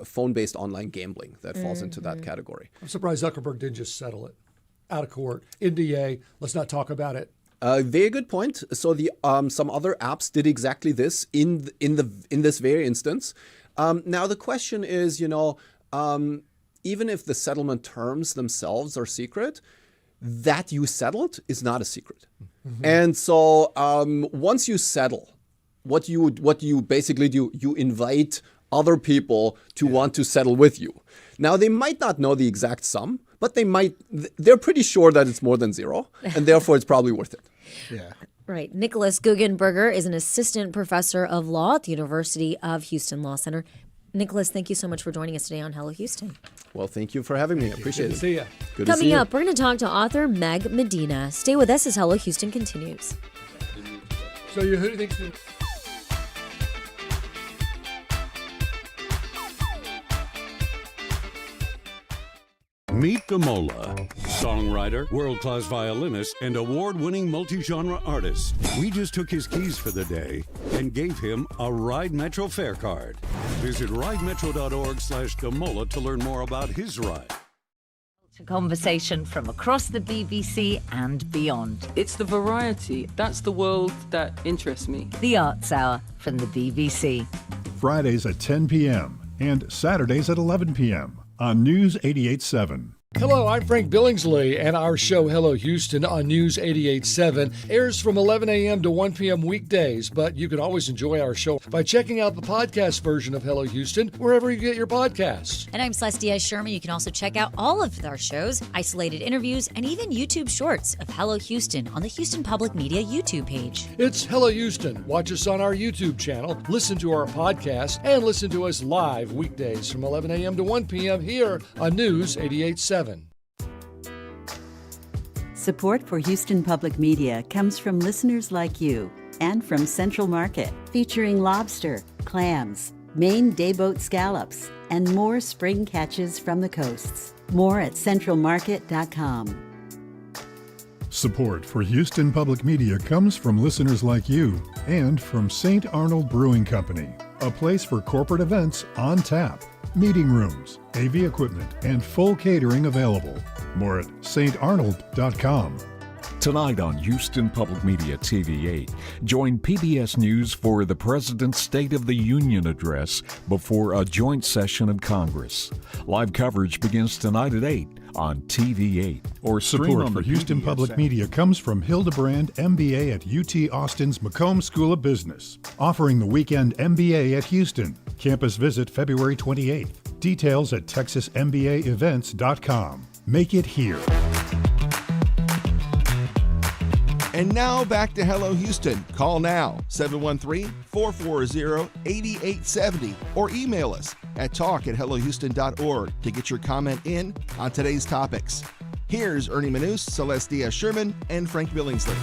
phone-based online gambling that falls into that category. I'm surprised Zuckerberg didn't just settle it out of court. NDA, let's not talk about it. Very good point. So the some other apps did exactly this in this very instance. Now the question is, even if the settlement terms themselves are secret, that you settled is not a secret. Mm-hmm. And so once you settle, what you basically do, you invite other people to want to settle with you. Now they might not know the exact sum, but they're pretty sure that it's more than 0, and therefore it's probably worth it. Yeah. Right. Nicholas Guggenberger is an assistant professor of law at the University of Houston Law Center. Nicholas, thank you so much for joining us today on Hello Houston. Well, thank you for having me. I appreciate it. Good to see you. Good to see Coming you. up, we're going to talk to author Meg Medina. Stay with us as Hello Houston continues. So who do you think's the... Meet Damola, songwriter, world-class violinist, and award-winning multi-genre artist. We just took his keys for the day and gave him a Ride Metro fare card. Visit ridemetro.org/Damola to learn more about his ride. A conversation from across the BBC and beyond. It's the variety. That's the world that interests me. The Arts Hour from the BBC. Fridays at 10 p.m. and Saturdays at 11 p.m. on News 88.7. Hello, I'm Frank Billingsley, and our show Hello Houston on News 88.7 airs from 11 a.m. to 1 p.m. weekdays, but you can always enjoy our show by checking out the podcast version of Hello Houston wherever you get your podcasts. And I'm Celeste Díaz Schurman. You can also check out all of our shows, isolated interviews, and even YouTube shorts of Hello Houston on the Houston Public Media YouTube page. It's Hello Houston. Watch us on our YouTube channel, listen to our podcast, and listen to us live weekdays from 11 a.m. to 1 p.m. here on News 88.7. Support for Houston Public Media comes from listeners like you and from Central Market, featuring lobster, clams, Maine dayboat scallops, and more spring catches from the coasts. More at centralmarket.com. Support for Houston Public Media comes from listeners like you and from St. Arnold Brewing Company, a place for corporate events on tap, meeting rooms, AV equipment, and full catering available. More at starnold.com. Tonight on Houston Public Media TV8, join PBS News for the President's State of the Union address before a joint session of Congress. Live coverage begins tonight at 8 on TV8 or stream Support on for the Houston PBS Public app. Media comes from Hildebrand MBA at UT Austin's Macomb School of Business, offering the weekend MBA at Houston. Campus visit February 28th. Details at texasmbaevents.com. Make it here. And now back to Hello Houston. Call now, 713-440-8870, or email us at talk@hellohouston.org to get your comment in on today's topics. Here's Ernie Manouse, Celeste Díaz Schurman, and Frank Billingsley.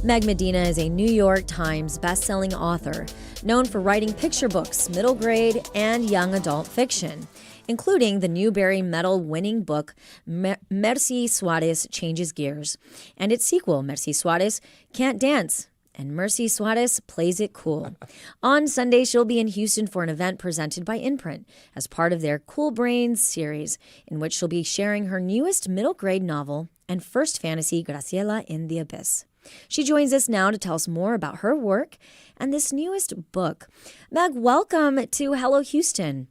Meg Medina is a New York Times best-selling author, known for writing picture books, middle grade, and young adult fiction, including the Newbery Medal-winning book Merci Suarez Changes Gears, and its sequel, Merci Suarez Can't Dance, and Merci Suarez Plays It Cool. On Sunday, she'll be in Houston for an event presented by Imprint as part of their Cool Brains series, in which she'll be sharing her newest middle-grade novel and first fantasy, Graciela in the Abyss. She joins us now to tell us more about her work and this newest book. Meg, welcome to Hello Houston.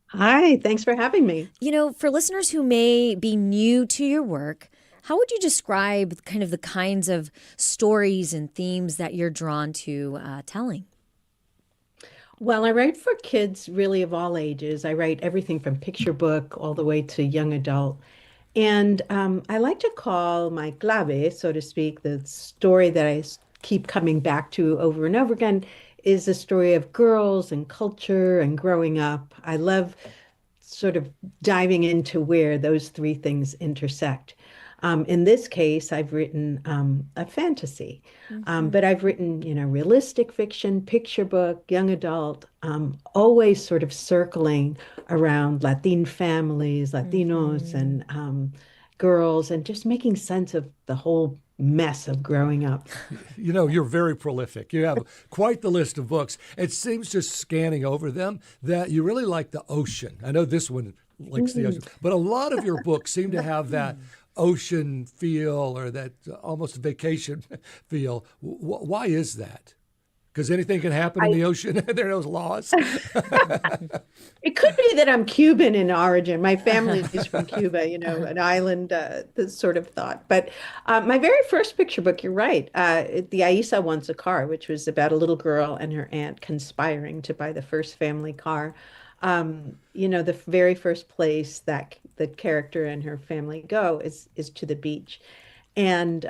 Hi, thanks for having me. You know, for listeners who may be new to your work, how would you describe kind of the kinds of stories and themes that you're drawn to telling? Well, I write for kids really of all ages. I write everything from picture book all the way to young adult. And I like to call my clave, so to speak, the story that I keep coming back to over and over again, is the story of girls and culture and growing up. I love sort of diving into where those three things intersect. In this case, I've written a fantasy, but I've written, realistic fiction, picture book, young adult, always sort of circling around Latin families, Latinos, and girls, and just making sense of the whole mess of growing up. You're very prolific. You have quite the list of books. It seems just scanning over them that you really like the ocean. I know this one likes the ocean, but a lot of your books seem to have that ocean feel or that almost vacation feel. Why is that? Because anything can happen in the ocean. There are those laws. It could be that I'm Cuban in origin. My family is from Cuba, an island, this sort of thought. But my very first picture book, you're right, The Aisa Wants a Car, which was about a little girl and her aunt conspiring to buy the first family car. The very first place that the character and her family go is to the beach. And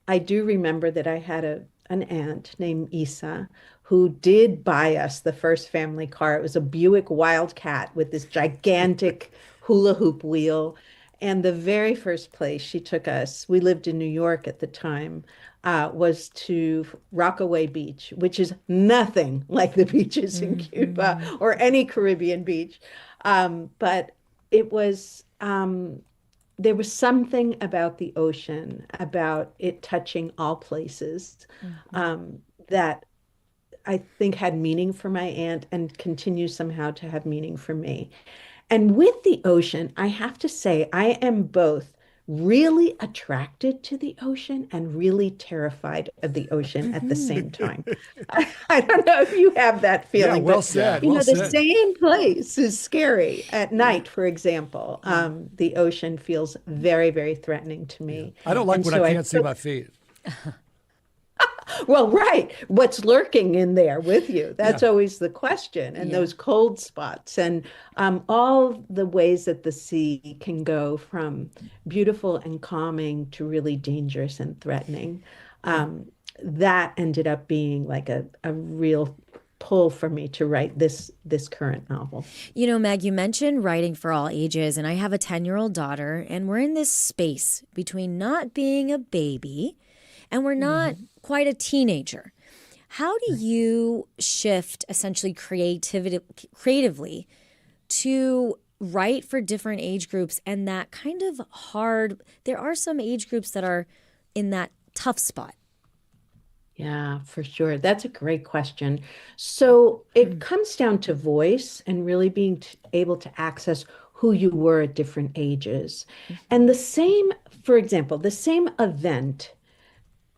I do remember that I had an aunt named Isa who did buy us the first family car. It was a Buick Wildcat with this gigantic hula hoop wheel. And the very first place she took us, we lived in New York at the time, was to Rockaway Beach, which is nothing like the beaches in Cuba or any Caribbean beach. But it was, there was something about the ocean, about it touching all places, that I think had meaning for my aunt and continues somehow to have meaning for me. And with the ocean, I have to say, I am both really attracted to the ocean and really terrified of the ocean at the same time. I don't know if you have that feeling. Yeah, well said. The same place is scary at night, for example. The ocean feels very, very threatening to me. I don't like when I can't see my feet. Well, right. What's lurking in there with you? That's always the question. And those cold spots and all the ways that the sea can go from beautiful and calming to really dangerous and threatening. That ended up being like a real pull for me to write this current novel. Meg, you mentioned writing for all ages, and I have a 10-year-old daughter, and we're in this space between not being a baby and we're not quite a teenager. How do you shift essentially creatively to write for different age groups and that kind of hard, there are some age groups that are in that tough spot? Yeah, for sure. That's a great question. So it comes down to voice and really being able to access who you were at different ages. And the same, for example, the same event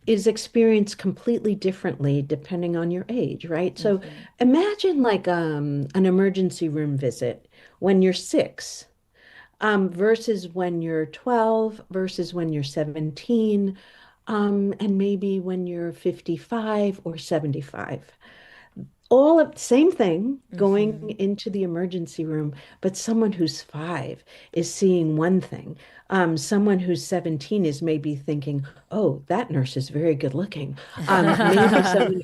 is experienced completely differently depending on your age, right? So imagine like an emergency room visit when you're 6 versus when you're 12 versus when you're 17 and maybe when you're 55 or 75. All of the same thing going into the emergency room, but someone who's 5 is seeing one thing. Someone who's 17 is maybe thinking, oh, that nurse is very good looking. Maybe someone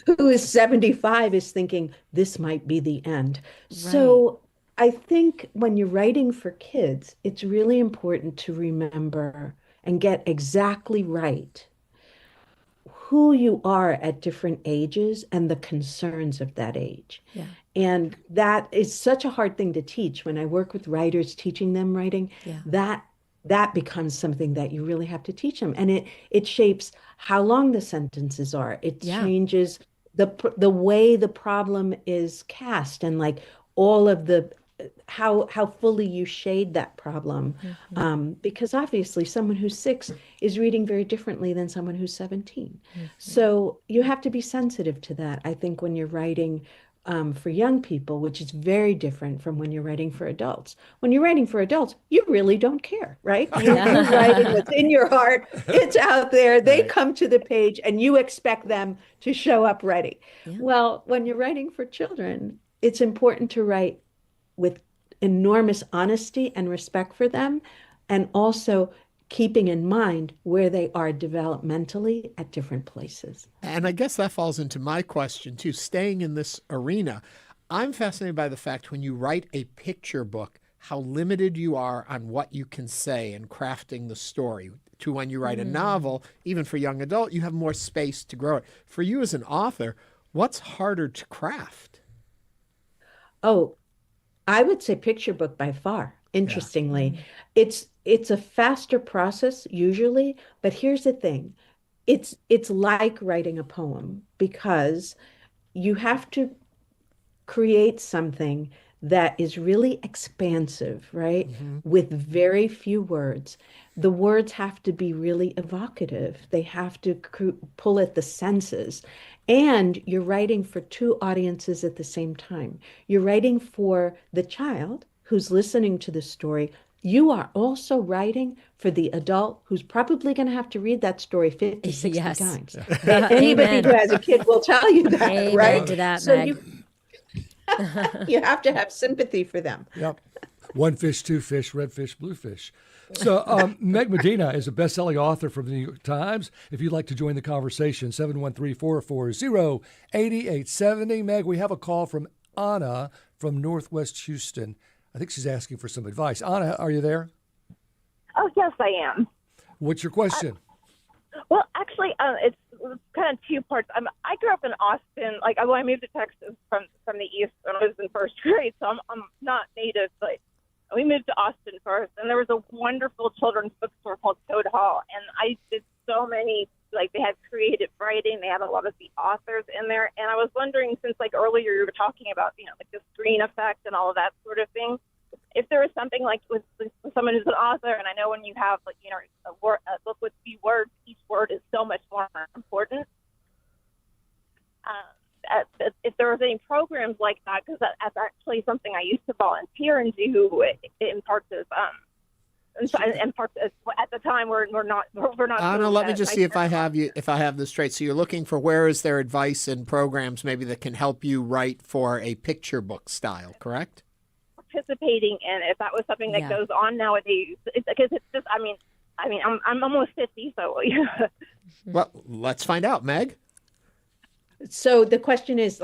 who is 75 is thinking, this might be the end. Right. So I think when you're writing for kids, it's really important to remember and get exactly right who you are at different ages and the concerns of that age. Yeah. And that is such a hard thing to teach. When I work with writers, teaching them writing, that becomes something that you really have to teach them. And it shapes how long the sentences are. It changes the way the problem is cast and like all of the how fully you shade that problem. Because obviously someone who's 6 is reading very differently than someone who's 17. So you have to be sensitive to that, I think, when you're writing for young people, which is very different from when you're writing for adults. When you're writing for adults, you really don't care, right? You're writing what's in your heart. It's out there. They come to the page and you expect them to show up ready. Well, when you're writing for children, it's important to write with enormous honesty and respect for them, and also keeping in mind where they are developmentally at different places. And I guess that falls into my question too, staying in this arena. I'm fascinated by the fact when you write a picture book, how limited you are on what you can say in crafting the story. To when you write a novel, even for young adult, you have more space to grow it. For you as an author, what's harder to craft? Oh, I would say picture book by far. Interestingly, it's a faster process usually, but here's the thing. It's like writing a poem because you have to create something that is really expansive, right? With very few words. The words have to be really evocative. They have to pull at the senses. And you're writing for two audiences at the same time. You're writing for the child who's listening to the story. You are also writing for the adult who's probably going to have to read that story 50, 60 times. Anybody who has a kid will tell you that, Amen right? to that, So Meg. you have to have sympathy for them. Yep. One fish, two fish, red fish, blue fish. So Meg Medina is a best-selling author from the New York Times. If you'd like to join the conversation, 713-440-8870. Meg, we have a call from Anna from Northwest Houston. I think she's asking for some advice. Anna, are you there? Oh, yes, I am. What's your question? Well, actually, it's kind of two parts. I grew up in Austin. I moved to Texas from the East when I was in first grade, so I'm not native, but we moved to Austin first, and there was a wonderful children's bookstore called Toad Hall, and I did so many, they had creative writing, they had a lot of the authors in there, and I was wondering, since earlier you were talking about, the screen effect and all of that sort of thing, if there was something with someone who's an author, and I know when you have, a book with few words, each word is so much more important. If there was any programs like that, because that's actually something I used to volunteer and do in parts of and parts of, at the time we're not. Anna, let me just see if I have this straight. So you're looking for where is there advice and programs maybe that can help you write for a picture book style, correct? Participating in if that was something that goes on nowadays, because it's just I'm almost 50, so Well, let's find out, Meg. So the question is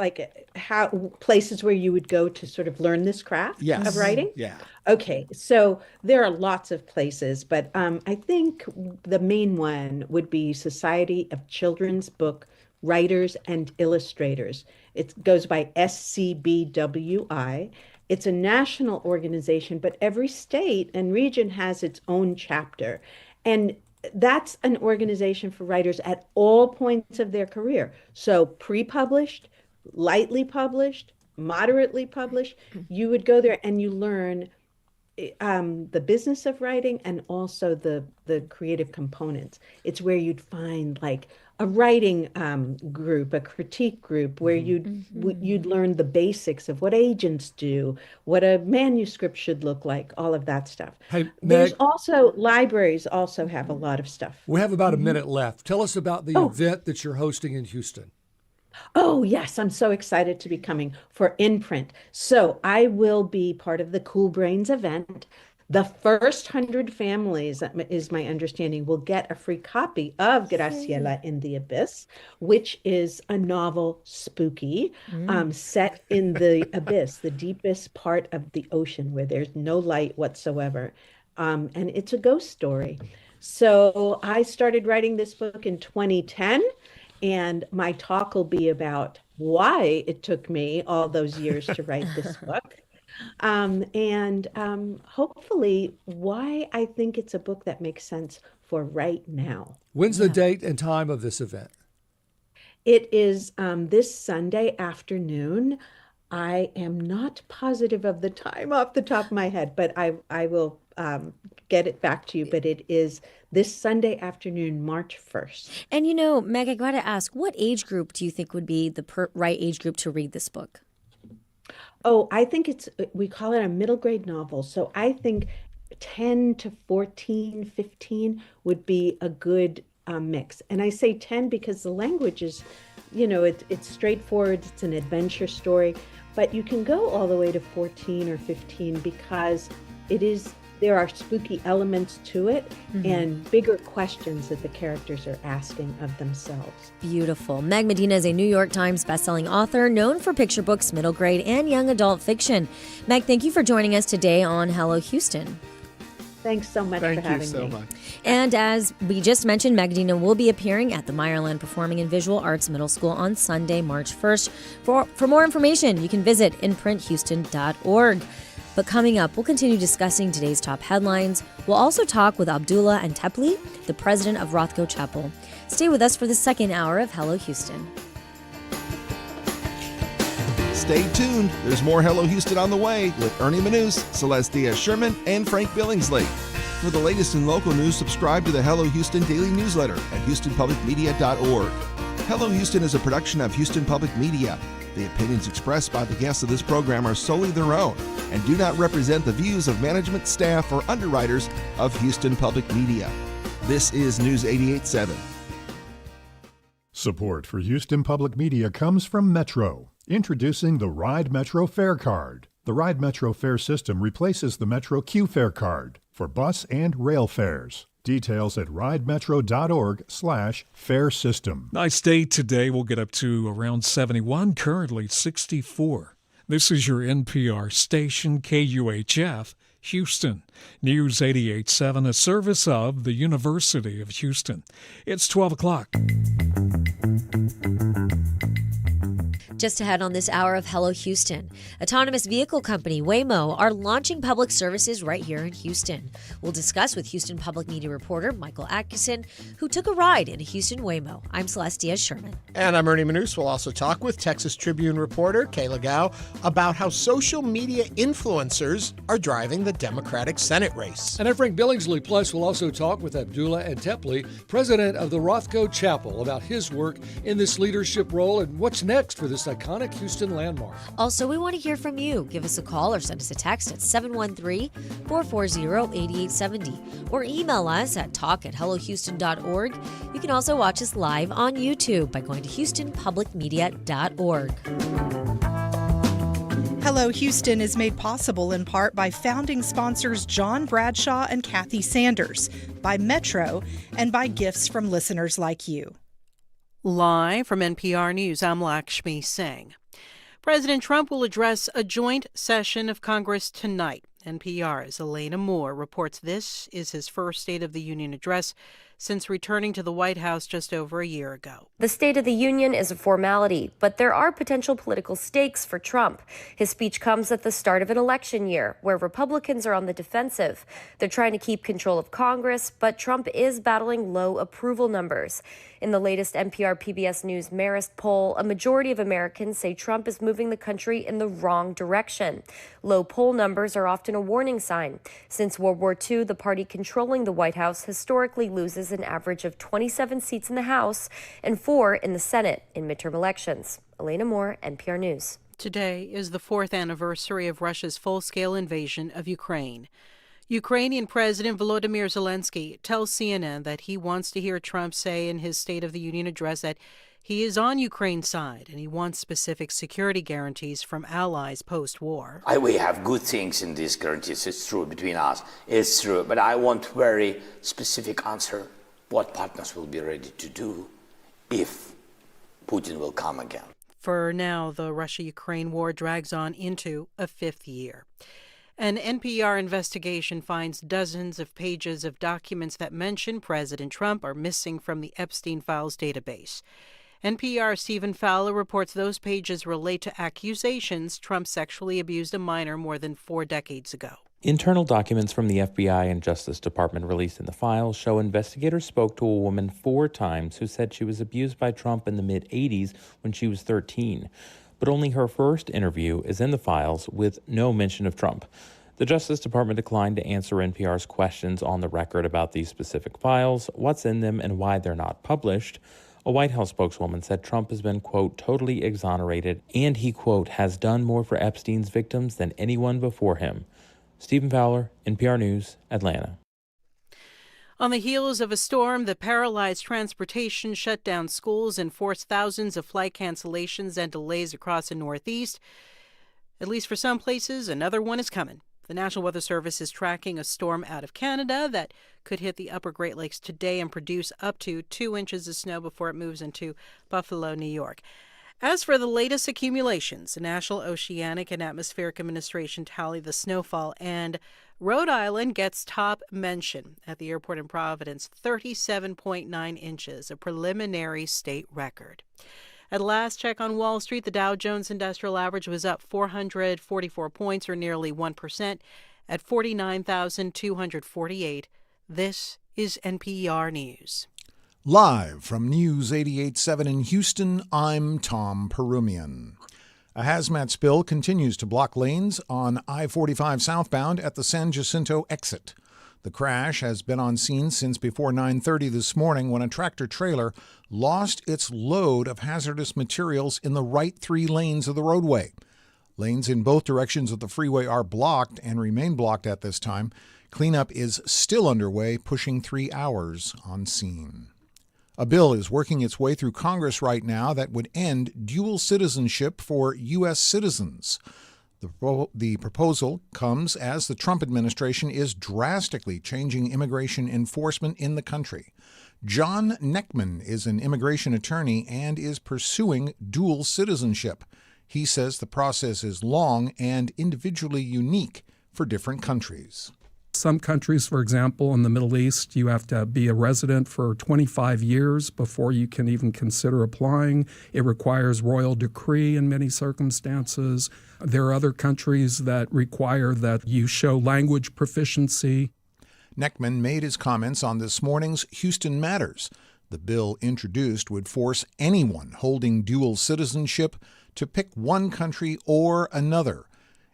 how places where you would go to sort of learn this craft of writing? Yeah. Okay, so there are lots of places, but I think the main one would be Society of Children's Book Writers and Illustrators. It goes by SCBWI. It's a national organization, but every state and region has its own chapter. And that's an organization for writers at all points of their career. So pre-published, lightly published, moderately published, you would go there and you learn the business of writing and also the creative components. It's where you'd find a writing group, a critique group, where you'd learn the basics of what agents do, what a manuscript should look like, all of that stuff. Hey, Meg, there's also libraries also have a lot of stuff. We have about a minute left. Tell us about the event that you're hosting in Houston. Oh, yes. I'm so excited to be coming for InPrint. So I will be part of the Cool Brains event. The first 100 families, is my understanding, will get a free copy of Graciela in the Abyss, which is a novel spooky set in the abyss, the deepest part of the ocean where there's no light whatsoever. And it's a ghost story. So I started writing this book in 2010. And my talk will be about why it took me all those years to write this book. And hopefully why I think it's a book that makes sense for right now. When's the date and time of this event? It is this Sunday afternoon. I am not positive of the time off the top of my head, but I will get it back to you. But it is this Sunday afternoon, March 1st. And Meg, I got to ask, what age group do you think would be the right age group to read this book? Oh, I think we call it a middle grade novel. So I think 10 to 14, 15 would be a good mix. And I say 10 because the language is, it's straightforward. It's an adventure story, but you can go all the way to 14 or 15 because it is there are spooky elements to it and bigger questions that the characters are asking of themselves. Beautiful. Meg Medina is a New York Times bestselling author known for picture books, middle grade, and young adult fiction. Meg, thank you for joining us today on Hello Houston. Thanks so much for having me. Thank you so much. And as we just mentioned, Meg Medina will be appearing at the Meyerland Performing and Visual Arts Middle School on Sunday, March 1st. For more information, you can visit inprinthouston.org. But coming up, we'll continue discussing today's top headlines. We'll also talk with Abdullah Antepli, the president of Rothko Chapel. Stay with us for the second hour of Hello Houston. Stay tuned. There's more Hello Houston on the way with Ernie Manouse, Celeste Díaz Schurman, and Frank Billingsley. For the latest in local news, subscribe to the Hello Houston daily newsletter at houstonpublicmedia.org. Hello Houston is a production of Houston Public Media. The opinions expressed by the guests of this program are solely their own and do not represent the views of management, staff, or underwriters of Houston Public Media. This is News 88.7. Support for Houston Public Media comes from Metro. Introducing the Ride Metro Fare Card. The Ride Metro fare system replaces the Metro Q Fare Card for bus and rail fares. Details at ridemetro.org/fare system. Nice day today. We'll get up to around 71, currently 64. This is your NPR station, KUHF, Houston. News 88.7, a service of the University of Houston. It's 12 o'clock. Just ahead on this hour of Hello Houston, autonomous vehicle company Waymo are launching public services right here in Houston. We'll discuss with Houston Public Media reporter Michael Atkinson, who took a ride in a Houston Waymo. I'm Celeste Díaz Schurman. And I'm Ernie Manouse. We'll also talk with Texas Tribune reporter Kayla Gao about how social media influencers are driving the Democratic Senate race. And I'm Frank Billingsley. Plus, we'll also talk with Abdullah Antepli, president of the Rothko Chapel, about his work in this leadership role and what's next for this iconic Houston landmark. Also, we want to hear from you. Give us a call or send us a text at 713-440-8870 or email us at talk@hellohouston.org. You can also watch us live on YouTube by going to houstonpublicmedia.org. Hello Houston is made possible in part by founding sponsors John Bradshaw and Kathy Sanders, by Metro, and by gifts from listeners like you. Live from NPR News, I'm Lakshmi Singh. President Trump will address a joint session of Congress tonight. NPR's Elena Moore reports this is his first State of the Union address since returning to the White House just over a year ago. The State of the Union is a formality, but there are potential political stakes for Trump. His speech comes at the start of an election year where Republicans are on the defensive. They're trying to keep control of Congress, but Trump is battling low approval numbers. In the latest NPR PBS News Marist poll, a majority of Americans say Trump is moving the country in the wrong direction. Low poll numbers are often a warning sign. Since World War II, the party controlling the White House historically loses an average of 27 seats in the House and 4 in the Senate in midterm elections. Elena Moore, NPR News. Today is the 4th anniversary of Russia's full-scale invasion of Ukraine. Ukrainian President Volodymyr Zelensky tells CNN that he wants to hear Trump say in his State of the Union address that he is on Ukraine's side and he wants specific security guarantees from allies post-war. We have good things in these guarantees. It's true between us. It's true. But I want very specific answer what partners will be ready to do if Putin will come again. For now, the Russia-Ukraine war drags on into a 5th year. An NPR investigation finds dozens of pages of documents that mention President Trump are missing from the Epstein Files database. NPR's Stephen Fowler reports those pages relate to accusations Trump sexually abused a minor more than 4 decades ago. Internal documents from the FBI and Justice Department released in the files show investigators spoke to a woman 4 times who said she was abused by Trump in the mid-'80s when she was 13. But only her first interview is in the files with no mention of Trump. The Justice Department declined to answer NPR's questions on the record about these specific files, what's in them, and why they're not published. A White House spokeswoman said Trump has been, quote, totally exonerated, and he, quote, has done more for Epstein's victims than anyone before him. Stephen Fowler, NPR News, Atlanta. On the heels of a storm that paralyzed transportation, shut down schools, and forced thousands of flight cancellations and delays across the Northeast, at least for some places, another one is coming. The National Weather Service is tracking a storm out of Canada that could hit the upper Great Lakes today and produce up to 2 inches of snow before it moves into Buffalo, New York. As for the latest accumulations, the National Oceanic and Atmospheric Administration tallied the snowfall, and Rhode Island gets top mention at the airport in Providence, 37.9 inches, a preliminary state record. At last check on Wall Street, the Dow Jones Industrial Average was up 444 points, or nearly 1%, at 49,248. This is NPR News. Live from News 88.7 in Houston, I'm Tom Perumian. A hazmat spill continues to block lanes on I-45 southbound at the San Jacinto exit. The crash has been on scene since before 9:30 this morning when a tractor-trailer lost its load of hazardous materials in the right 3 lanes of the roadway. Lanes in both directions of the freeway are blocked and remain blocked at this time. Cleanup is still underway, pushing 3 hours on scene. A bill is working its way through Congress right now that would end dual citizenship for U.S. citizens. The proposal comes as the Trump administration is drastically changing immigration enforcement in the country. John Neckman is an immigration attorney and is pursuing dual citizenship. He says the process is long and individually unique for different countries. Some countries, for example, in the Middle East, you have to be a resident for 25 years before you can even consider applying. It requires royal decree in many circumstances. There are other countries that require that you show language proficiency. Neckman made his comments on this morning's Houston Matters. The bill introduced would force anyone holding dual citizenship to pick one country or another.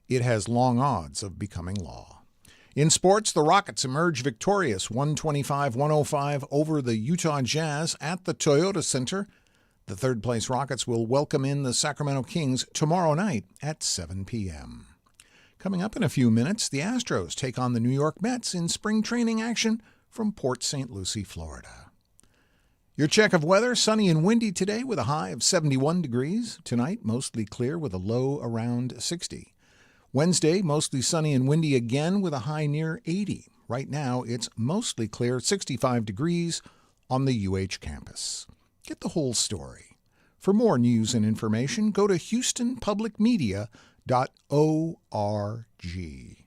It has long odds of becoming law. In sports, the Rockets emerge victorious 125-105 over the Utah Jazz at the Toyota Center. The third-place Rockets will welcome in the Sacramento Kings tomorrow night at 7 p.m. Coming up in a few minutes, the Astros take on the New York Mets in spring training action from Port St. Lucie, Florida. Your check of weather, sunny and windy today with a high of 71 degrees. Tonight, mostly clear with a low around 60. Wednesday, mostly sunny and windy again with a high near 80. Right now, it's mostly clear, 65 degrees on the UH campus. Get the whole story. For more news and information, go to HoustonPublicMedia.org.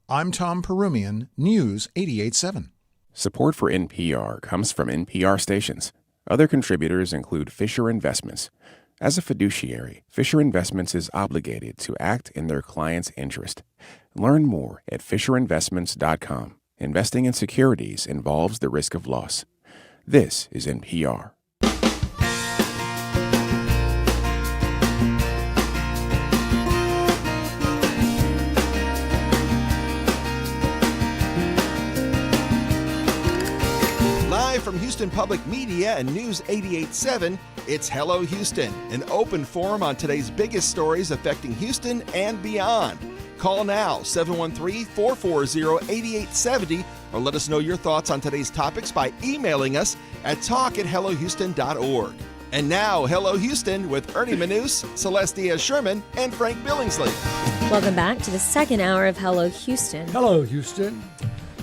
I'm Tom Perumian, News 88.7. Support for NPR comes from NPR stations. Other contributors include Fisher Investments. As a fiduciary, Fisher Investments is obligated to act in their client's interest. Learn more at FisherInvestments.com. Investing in securities involves the risk of loss. This is NPR. Live from Houston Public Media and News 88.7, it's Hello Houston, an open forum on today's biggest stories affecting Houston and beyond. Call now, 713-440-8870, or let us know your thoughts on today's topics by emailing us at talk@hellohouston.org. And now, Hello Houston with Ernie Manouse, Celeste Díaz Schurman, and Frank Billingsley. Welcome back to the second hour of Hello Houston. Hello, Houston.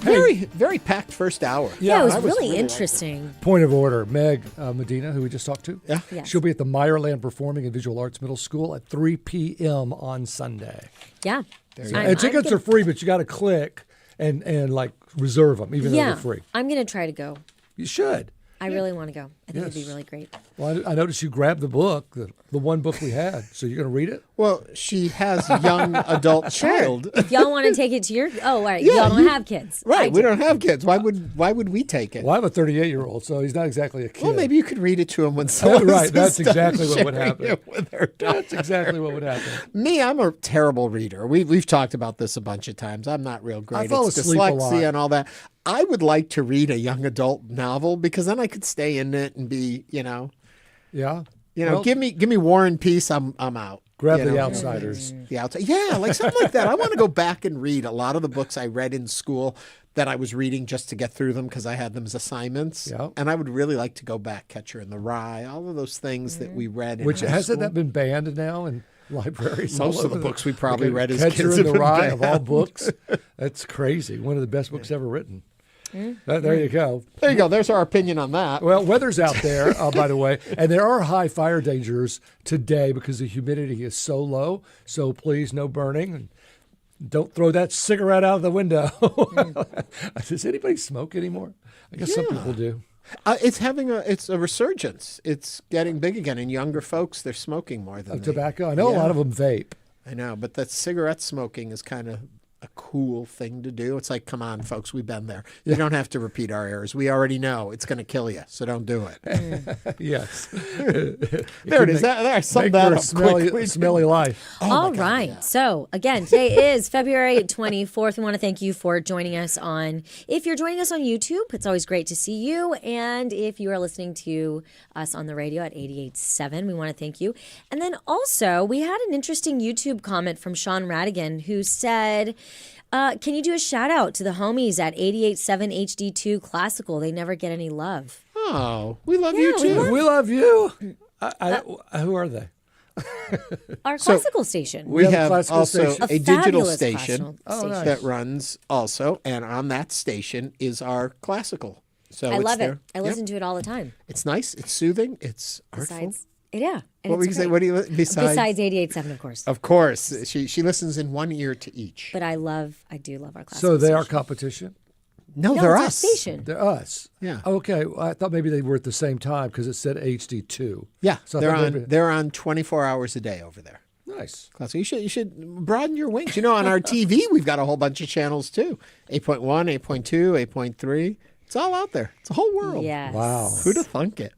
Very packed first hour. Yeah, it was really interesting. Point of order, Meg Medina, who we just talked to. Yeah. Yes. She'll be at the Meyerland Performing and Visual Arts Middle School at 3 p.m. on Sunday. Yeah. And tickets are free, but you got to click and like reserve them, even though they're free. I'm going to try to go. You should. I really want to go. I think it'd be really great. Well, I noticed you grabbed the book, the one book we had. So you're going to read it? Well, she has a young adult child. If y'all want to take it to your... Oh, right. Y'all don't have kids. Right. We don't have kids. Why would we take it? Well, I have a 38-year-old, so he's not exactly a kid. Well, maybe you could read it to him when someone's right. That's exactly what would happen. With her That's exactly what would happen. Me, I'm a terrible reader. We've talked about this a bunch of times. I'm not real great. I fall asleep a lot. Dyslexia and all that. I would like to read a young adult novel because then I could stay in it and be, Yeah. Well, give me War and Peace. I'm out. Grab The Outsiders. The Outside. Yeah, like something like that. I want to go back and read a lot of the books I read in school that I was reading just to get through them because I had them as assignments. Yeah. And I would really like to go back. Catcher in the Rye, all of those things that we read. Which hasn't that been banned now? And libraries. Most all of the over books we probably read as Catcher kids in have the been Rye of all banned. books. That's crazy. One of the best books ever written. There you go. There you go. There's our opinion on that. Well, weather's out there, by the way, and there are high fire dangers today because the humidity is so low. So please, no burning. And don't throw that cigarette out of the window. Does anybody smoke anymore? I guess some people do. It's a resurgence. It's getting big again, and younger folks, they're smoking more than Tobacco. I know a lot of them vape. I know, but that cigarette smoking is kind of a cool thing to do. It's like, come on, folks, we've been there. You don't have to repeat our errors. We already know it's going to kill you, so don't do it. Yes. There it is. I summed that up quickly. Smelly life. All right. So, again, today is February 24th. We want to thank you for joining us on. If you're joining us on YouTube, it's always great to see you. And if you are listening to us on the radio at 88.7, we want to thank you. And then also, we had an interesting YouTube comment from Sean Radigan who said, can you do a shout out to the homies at 88.7 HD2 Classical? They never get any love. Oh, we love you too. We love you. Who are they? Our classical station. We have classical also station. a digital fabulous station classical station. that runs also, and on that station is our classical. So I it's love there. it. I listen to it all the time. It's nice. It's soothing. It's artful. Besides, yeah. And What were you it's say? great. What do you besides 88.7, of course. Of course, she listens in one ear to each. But I do love our classical So they are station. competition? No, No, they're it's our us. station. They're us. Yeah. Okay. Well, I thought maybe they were at the same time because it said HD2. Yeah, So I they're thought on. maybe- They're on 24 hours a day over there. Nice. Classic. You should broaden your wings. You know, on our TV, we've got a whole bunch of channels too. 8.1, 8.2, 8.3. It's all out there. It's a whole world. Yes. Wow. Who'd have thunk it?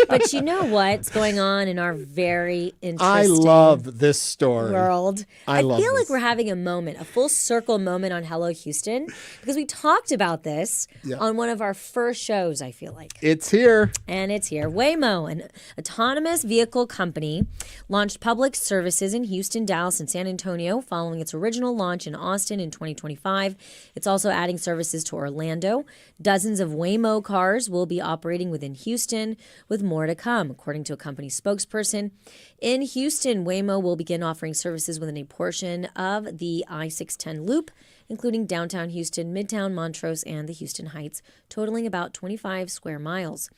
But you know what's going on in our very interesting I love this story. world? I love feel like this. we're having a moment, a full circle moment on Hello Houston, because we talked about this on one of our first shows, I feel like. It's here. And it's here. Waymo, an autonomous vehicle company, launched public services in Houston, Dallas, and San Antonio following its original launch in Austin in 2025. It's also adding services to Orlando. Dozens of Waymo cars will be operating within Houston, with more to come, according to a company spokesperson. In Houston, Waymo will begin offering services within a portion of the I-610 loop, including downtown Houston, Midtown, Montrose, and the Houston Heights, totaling about 25 square miles.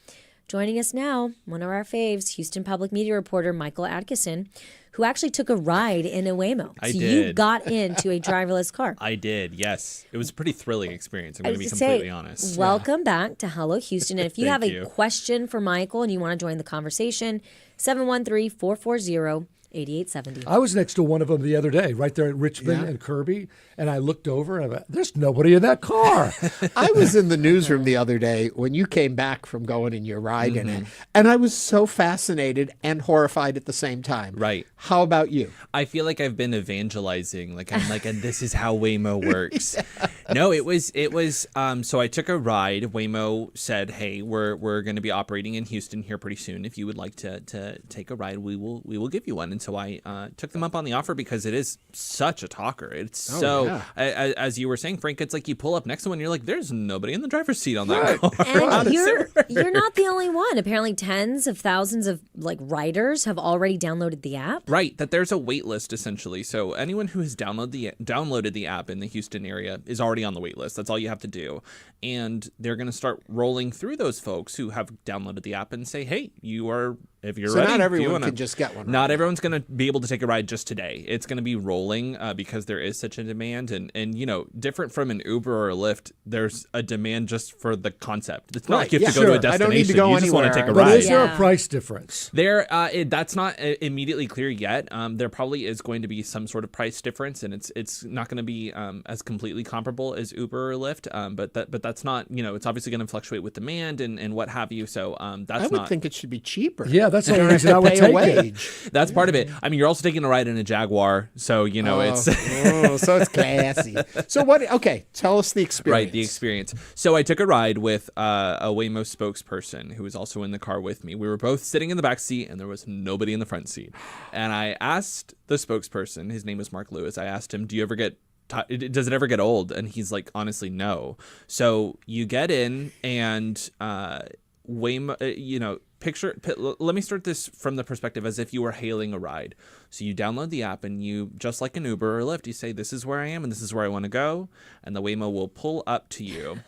Joining us now, one of our faves, Houston Public Media reporter Michael Atkinson, who actually took a ride in a Waymo. I so did. you got into a driverless car. I did, yes. It was a pretty thrilling experience, I'm I going to was be gonna completely say, honest. Welcome back to Hello Houston. And if you have Thank a you. question for Michael and you want to join the conversation, 713-440-8870. I was next to one of them the other day, right there at Richmond and Kirby, and I looked over and I went, there's nobody in that car. I was in the newsroom the other day when you came back from going in your ride in it, and I was so fascinated and horrified at the same time. Right. How about you? I feel like I've been evangelizing. Like I'm like, and this is how Waymo works. No, it was. So I took a ride. Waymo said, "Hey, we're going to be operating in Houston here pretty soon. If you would like to take a ride, we will give you one." And so I took them up on the offer because it is such a talker. It's as you were saying, Frank. It's like you pull up next to one, and you're like, "There's nobody in the driver's seat on that car." And you're not the only one. Apparently, tens of thousands of riders have already downloaded the app. Right, that there's a wait list essentially. So anyone who has downloaded the app in the Houston area is already on the wait list. That's all you have to do. And they're going to start rolling through those folks who have downloaded the app and say, "Hey, if you're So ready, not if you everyone wanna-" can just get one. Not everyone's going to be able to take a ride just today. It's going to be rolling because there is such a demand. And different from an Uber or a Lyft, there's a demand just for the concept. It's not like you have to go to a destination. I don't need to go you just want to take a But ride. is there a price difference? That's not immediately clear yet. There probably is going to be some sort of price difference, and it's not going to be as completely comparable as Uber or Lyft. But that's not, it's obviously going to fluctuate with demand and what have you. So I would think it should be cheaper. Yeah, that's the You only don't reason have I to would pay take a wage. That's part of it. I mean, you're also taking a ride in a Jaguar, so it's so it's classy. So what? Okay, tell us the experience. Right, the experience. So I took a ride with a Waymo spokesperson who was also in the car with me. We were both sitting in the back seat, and there was nobody in the front seat. And I asked the spokesperson, his name was Mark Lewis. I asked him, "Do you ever get? Does it ever get old?" And he's like, "Honestly, no." So you get in, and Waymo, let me start this from the perspective as if you were hailing a ride. So you download the app and you, just like an Uber or Lyft, you say, this is where I am and this is where I want to go. And the Waymo will pull up to you.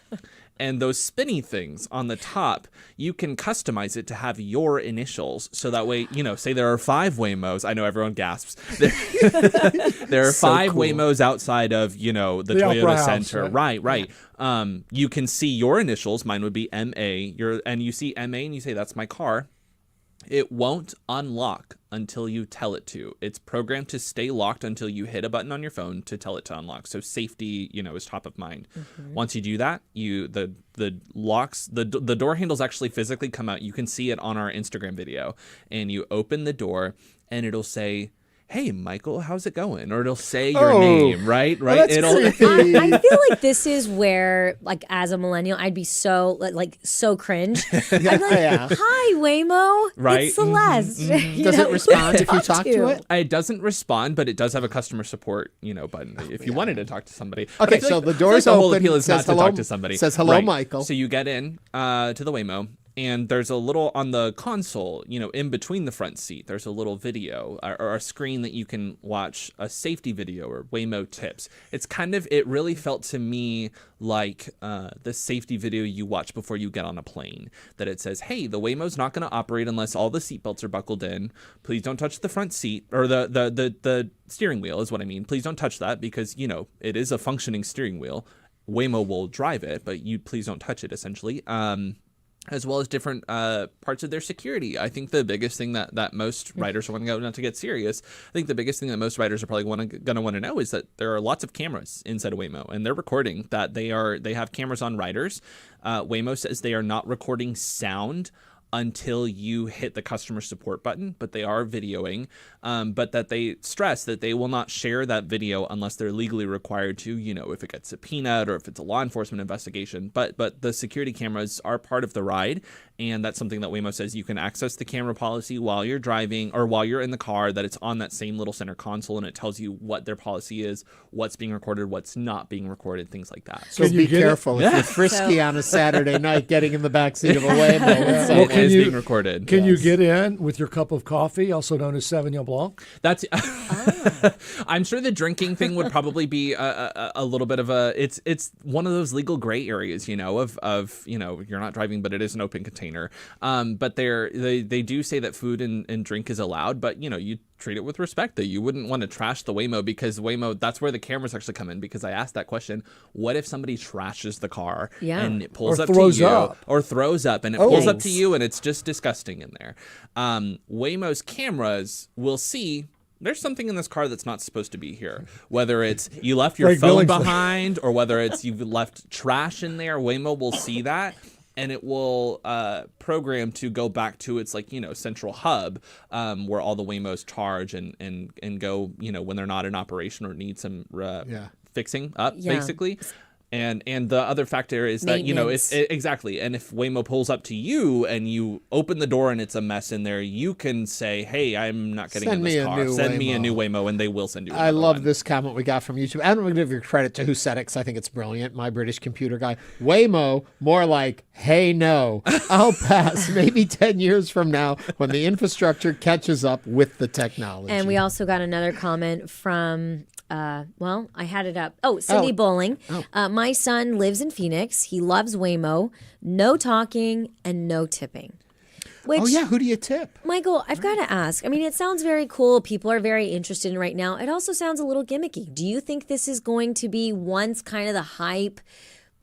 And those spinny things on the top, you can customize it to have your initials. So that way, say there are 5 Waymos. I know everyone gasps. There are so 5 cool. Waymos outside of, the Toyota Center. Right. Yeah. You can see your initials. Mine would be MA. And you see MA and you say, that's my car. It won't unlock until you tell it to. It's programmed to stay locked until you hit a button on your phone to tell it to unlock. So safety, is top of mind. Mm-hmm. Once you do that, the locks, the door handles actually physically come out. You can see it on our Instagram video. And you open the door and it'll say, hey, Michael, how's it going? Or it'll say your name, right? Well, I feel like this is where, like, as a millennial, I'd be so cringe. I'd be like, hi, Waymo. Right. It's Celeste. Mm-hmm. Does it respond if you talk to it? It doesn't respond, but it does have a customer support, button if you wanted to talk to somebody. Okay, so the door's open. The whole appeal is not to talk to somebody. It says, hello, Michael. So you get in to the Waymo. And there's a little on the console, in between the front seat, there's a little video or a screen that you can watch a safety video or Waymo tips. It really felt to me like the safety video you watch before you get on a plane, that it says, hey, the Waymo's not going to operate unless all the seatbelts are buckled in. Please don't touch the front seat or the steering wheel is what I mean. Please don't touch that because, it is a functioning steering wheel. Waymo will drive it, but you please don't touch it essentially. As well as different parts of their security. I think the biggest thing that most riders are want to go, not to get serious, I think the biggest thing that most riders are probably going to want to know is that there are lots of cameras inside of Waymo, and they're recording that they have cameras on riders. Waymo says they are not recording sound until you hit the customer support button, but they are videoing, but that they stress that they will not share that video unless they're legally required to, if it gets subpoenaed or if it's a law enforcement investigation. But the security cameras are part of the ride, and that's something that Waymo says you can access the camera policy while you're driving or while you're in the car, that it's on that same little center console, and it tells you what their policy is, what's being recorded, what's not being recorded, things like that. So be careful if you're frisky on a Saturday night getting in the backseat of a Waymo. Is being recorded. Can you get in with your cup of coffee, also known as Sauvignon Blanc? That's. I'm sure the drinking thing would probably be a little bit of a. It's one of those legal gray areas, of you're not driving, but it is an open container. But they do say that food and drink is allowed, but you treat it with respect, that you wouldn't want to trash the Waymo, because Waymo, that's where the cameras actually come in, because I asked that question, what if somebody trashes the car and it pulls up to you or throws up and it pulls up to you and it's just disgusting in there. Waymo's cameras will see there's something in this car that's not supposed to be here, whether it's you left your phone behind or whether it's you've left trash in there. Waymo will see that, and it will program to go back to its central hub where all the Waymos charge and go when they're not in operation or need some fixing up basically. And the other factor is that exactly, and if Waymo pulls up to you and you open the door and it's a mess in there, you can say, hey, I'm not getting in this car. Send me a new Waymo, and they will send you I love this comment we got from YouTube. I'm going to give you credit to who said it, because I think it's brilliant. My British computer guy. Waymo, more like, hey, no, I'll pass maybe 10 years from now when the infrastructure catches up with the technology. And we also got another comment from... I had it up. Cindy Bowling. My son lives in Phoenix. He loves Waymo. No talking and no tipping. Who do you tip? Michael, I've got to ask. I mean, it sounds very cool. People are very interested in it right now. It also sounds a little gimmicky. Do you think this is going to be once kind of the hype,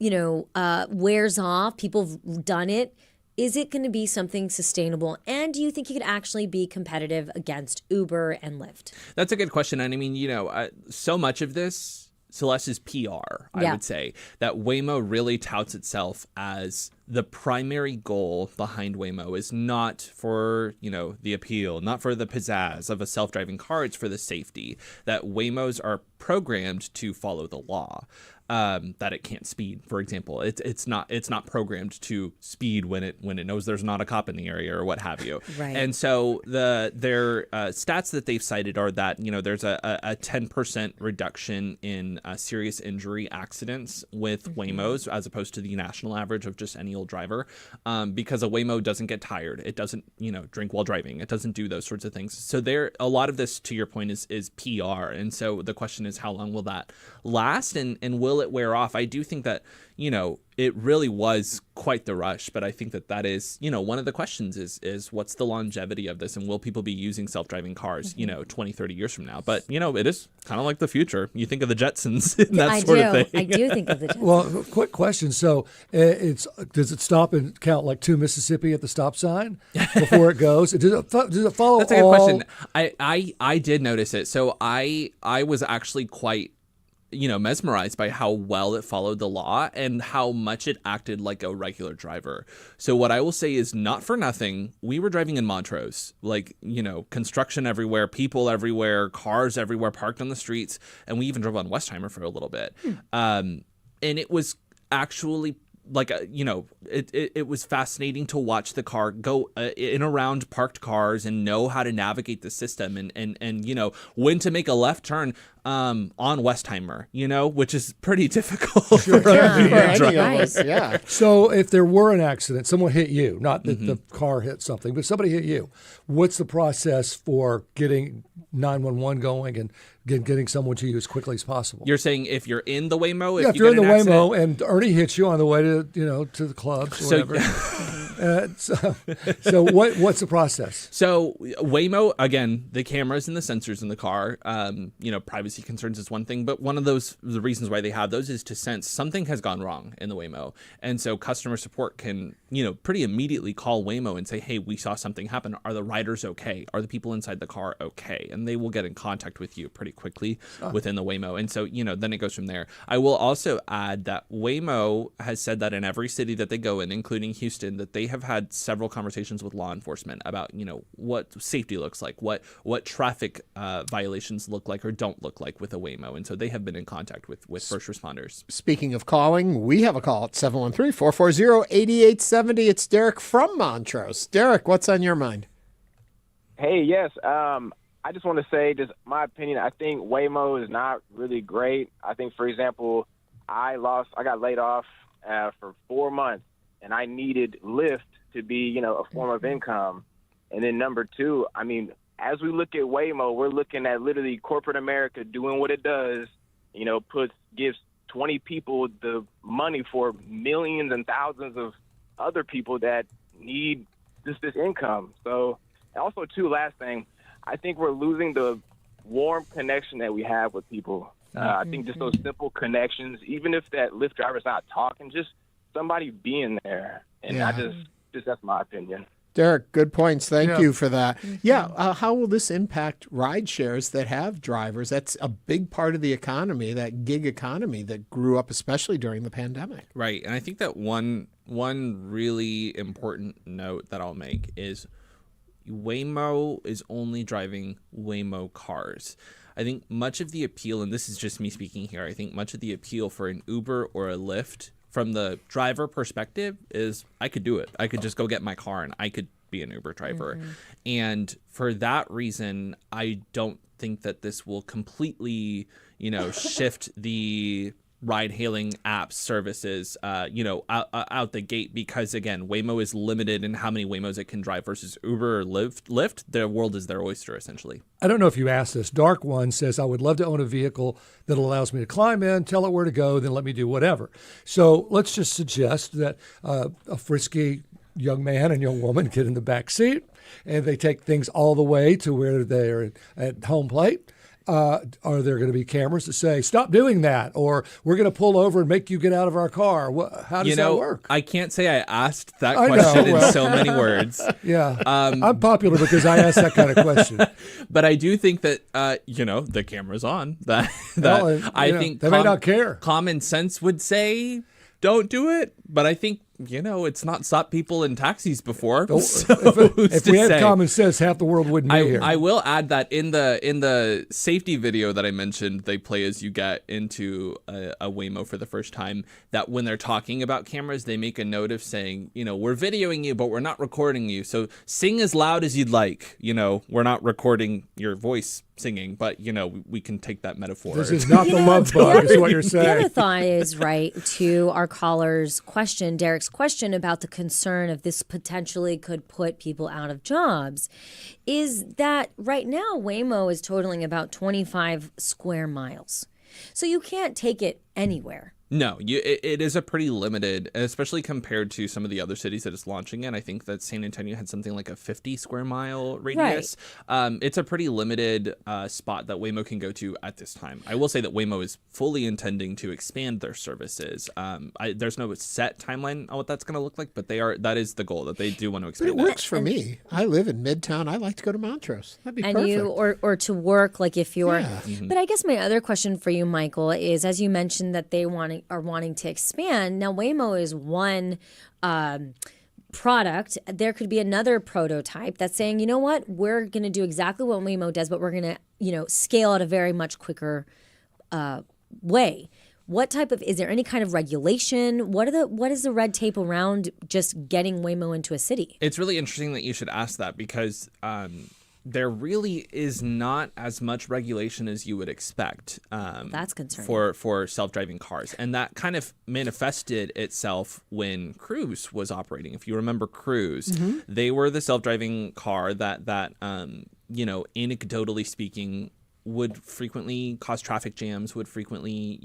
wears off, people have done it? Is it going to be something sustainable? And do you think you could actually be competitive against Uber and Lyft? That's a good question. And I mean, so much of this, Celeste, is PR, I would say, that Waymo really touts itself as the primary goal behind Waymo is not for, the appeal, not for the pizzazz of a self-driving car. It's for the safety, that Waymos are programmed to follow the law. That it can't speed, for example. It's not programmed to speed when it knows there's not a cop in the area or what have you. Right. And so their stats that they've cited are that there's a 10% reduction in serious injury accidents with Waymos as opposed to the national average of just any millennial driver, because a Waymo doesn't get tired. It doesn't, drink while driving. It doesn't do those sorts of things. So a lot of this, to your point, is PR. And so the question is, how long will that last, and will it wear off? I do think that, it really was quite the rush, but I think that is, one of the questions is what's the longevity of this, and will people be using self-driving cars, 20, 30 years from now? But, it is kind of like the future. You think of the Jetsons and that sort of thing. I do think of the Jetsons. Well, quick question. So does it stop and count like 2 Mississippi at the stop sign before it goes? Does it follow? That's a good question. I did notice it. So I was actually quite mesmerized by how well it followed the law and how much it acted like a regular driver. So what I will say is, not for nothing, we were driving in Montrose, construction everywhere, people everywhere, cars everywhere, parked on the streets. And we even drove on Westheimer for a little bit. And it was actually it was fascinating to watch the car go in around parked cars and know how to navigate the system and when to make a left turn on Westheimer, which is pretty difficult for a driver. Yeah. So if there were an accident, someone hit you, not that the car hit something, but somebody hit you, what's the process for getting 911 going and getting someone to you as quickly as possible? You're saying if you're in the Waymo, if you're in the Waymo and Ernie hits you on the way to to the clubs or whatever. So what's the process? So Waymo, again, the cameras and the sensors in the car, privacy concerns is one thing, but one of the reasons why they have those is to sense something has gone wrong in the Waymo. And so customer support can, pretty immediately call Waymo and say, hey, we saw something happen. Are the riders okay? Are the people inside the car okay? And they will get in contact with you pretty quickly within the Waymo. And so, then it goes from there. I will also add that Waymo has said that in every city that they go in, including Houston, that they have had several conversations with law enforcement about, what safety looks like, what traffic violations look like or don't look like with a Waymo. And so they have been in contact with first responders. Speaking of calling, we have a call at 713-440-8870. It's Derek from Montrose. Derek, what's on your mind? Hey, yes. I just want to say, just my opinion, I think Waymo is not really great. I think, for example, I got laid off for 4 months, and I needed Lyft to be, a form of income. And then number two, as we look at Waymo, we're looking at literally corporate America doing what it does, gives 20 people the money for millions and thousands of other people that need this income. So also, too, last thing, I think we're losing the warm connection that we have with people. I think just those simple connections, even if that Lyft driver's not talking, just somebody being there. And I just that's my opinion. Derek, good points. Thank you for that. Yeah. How will this impact ride shares that have drivers? That's a big part of the economy, that gig economy that grew up, especially during the pandemic. Right. And I think that one really important note that I'll make is Waymo is only driving Waymo cars. I think much of the appeal, and this is just me speaking here, I think much of the appeal for an Uber or a Lyft from the driver perspective is I could do it. I could just go get my car and I could be an Uber driver. And for that reason, I don't think that this will completely, shift the ride-hailing apps services, out the gate, because again, Waymo is limited in how many Waymos it can drive versus Uber or Lyft. Their world is their oyster, essentially. I don't know if you asked this. Dark One says, I would love to own a vehicle that allows me to climb in, tell it where to go, then let me do whatever. So let's just suggest that a frisky young man and young woman get in the back seat and they take things all the way to where they're at home plate. Are there going to be cameras that say, stop doing that, or we're going to pull over and make you get out of our car? How does that work? I can't say I asked that question in so many words. Yeah. I'm popular because I ask that kind of question. But I do think that, the camera's on. I think they may not care. Common sense would say, don't do it. But I think, it's not stopped people in taxis before. So if we had common sense, half the world wouldn't be here. I will add that in the safety video that I mentioned, they play as you get into a Waymo for the first time, that when they're talking about cameras, they make a note of saying, we're videoing you, but we're not recording you. So sing as loud as you'd like. We're not recording your voice singing, but we can take that metaphor. This is not the love bug, is what you're saying. The other thought is, right, to our caller's question, Derek's question about the concern of this potentially could put people out of jobs, is that right now Waymo is totaling about 25 square miles. So you can't take it anywhere. No, it is a pretty limited, especially compared to some of the other cities that it's launching in. I think that San Antonio had something like a 50 square mile radius. Right. It's a pretty limited spot that Waymo can go to at this time. I will say that Waymo is fully intending to expand their services. There's no set timeline on what that's going to look like, but that is the goal, that they do want to expand. But it works for me. I live in Midtown. I like to go to Montrose. That'd be perfect. Or to work, like if you're. Yeah. Mm-hmm. But I guess my other question for you, Michael, is as you mentioned that they are wanting to expand. Now, Waymo is one product. There could be another prototype that's saying, you know what, we're going to do exactly what Waymo does, but we're going to, scale at a very much quicker way. Is there any kind of regulation? What is the red tape around just getting Waymo into a city? It's really interesting that you should ask that because there really is not as much regulation as you would expect. That's concerning. For self-driving cars. And that kind of manifested itself when Cruise was operating. If you remember Cruise, they were the self-driving car that anecdotally speaking, would frequently cause traffic jams, would frequently,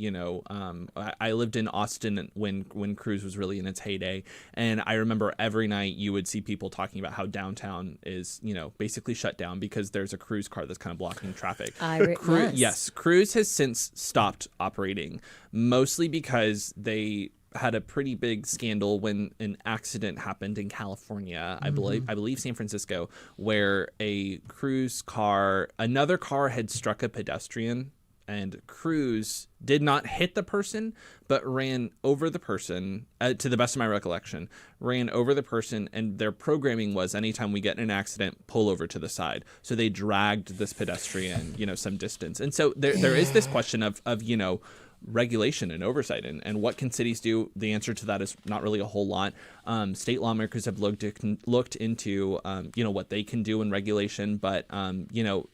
I lived in Austin when Cruise was really in its heyday. And I remember every night you would see people talking about how downtown is, basically shut down because there's a Cruise car that's kind of blocking traffic. Yes, Cruise has since stopped operating, mostly because they had a pretty big scandal when an accident happened in California, I believe San Francisco, where another car had struck a pedestrian, and Cruise did not hit the person, but ran over the person, to the best of my recollection, ran over the person, and their programming was anytime we get in an accident, pull over to the side. So they dragged this pedestrian, some distance. And so there is this question of regulation and oversight and what can cities do. The answer to that is not really a whole lot. State lawmakers have looked into what they can do in regulation, but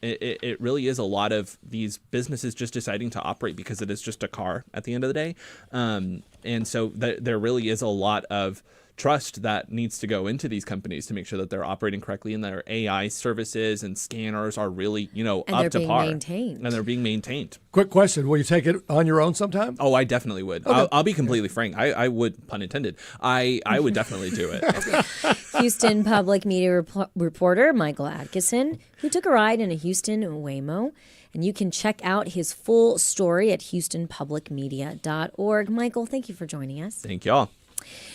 it really is a lot of these businesses just deciding to operate because it is just a car at the end of the day, and so there really is a lot of trust that needs to go into these companies to make sure that they're operating correctly and their AI services and scanners are really, up to par. And they're being maintained. Quick question. Will you take it on your own sometime? Oh, I definitely would. Okay. I'll be completely frank. I would, pun intended, I would definitely do it. Houston Public Media reporter Michael Atkinson, who took a ride in a Houston Waymo. And you can check out his full story at houstonpublicmedia.org. Michael, thank you for joining us. Thank y'all.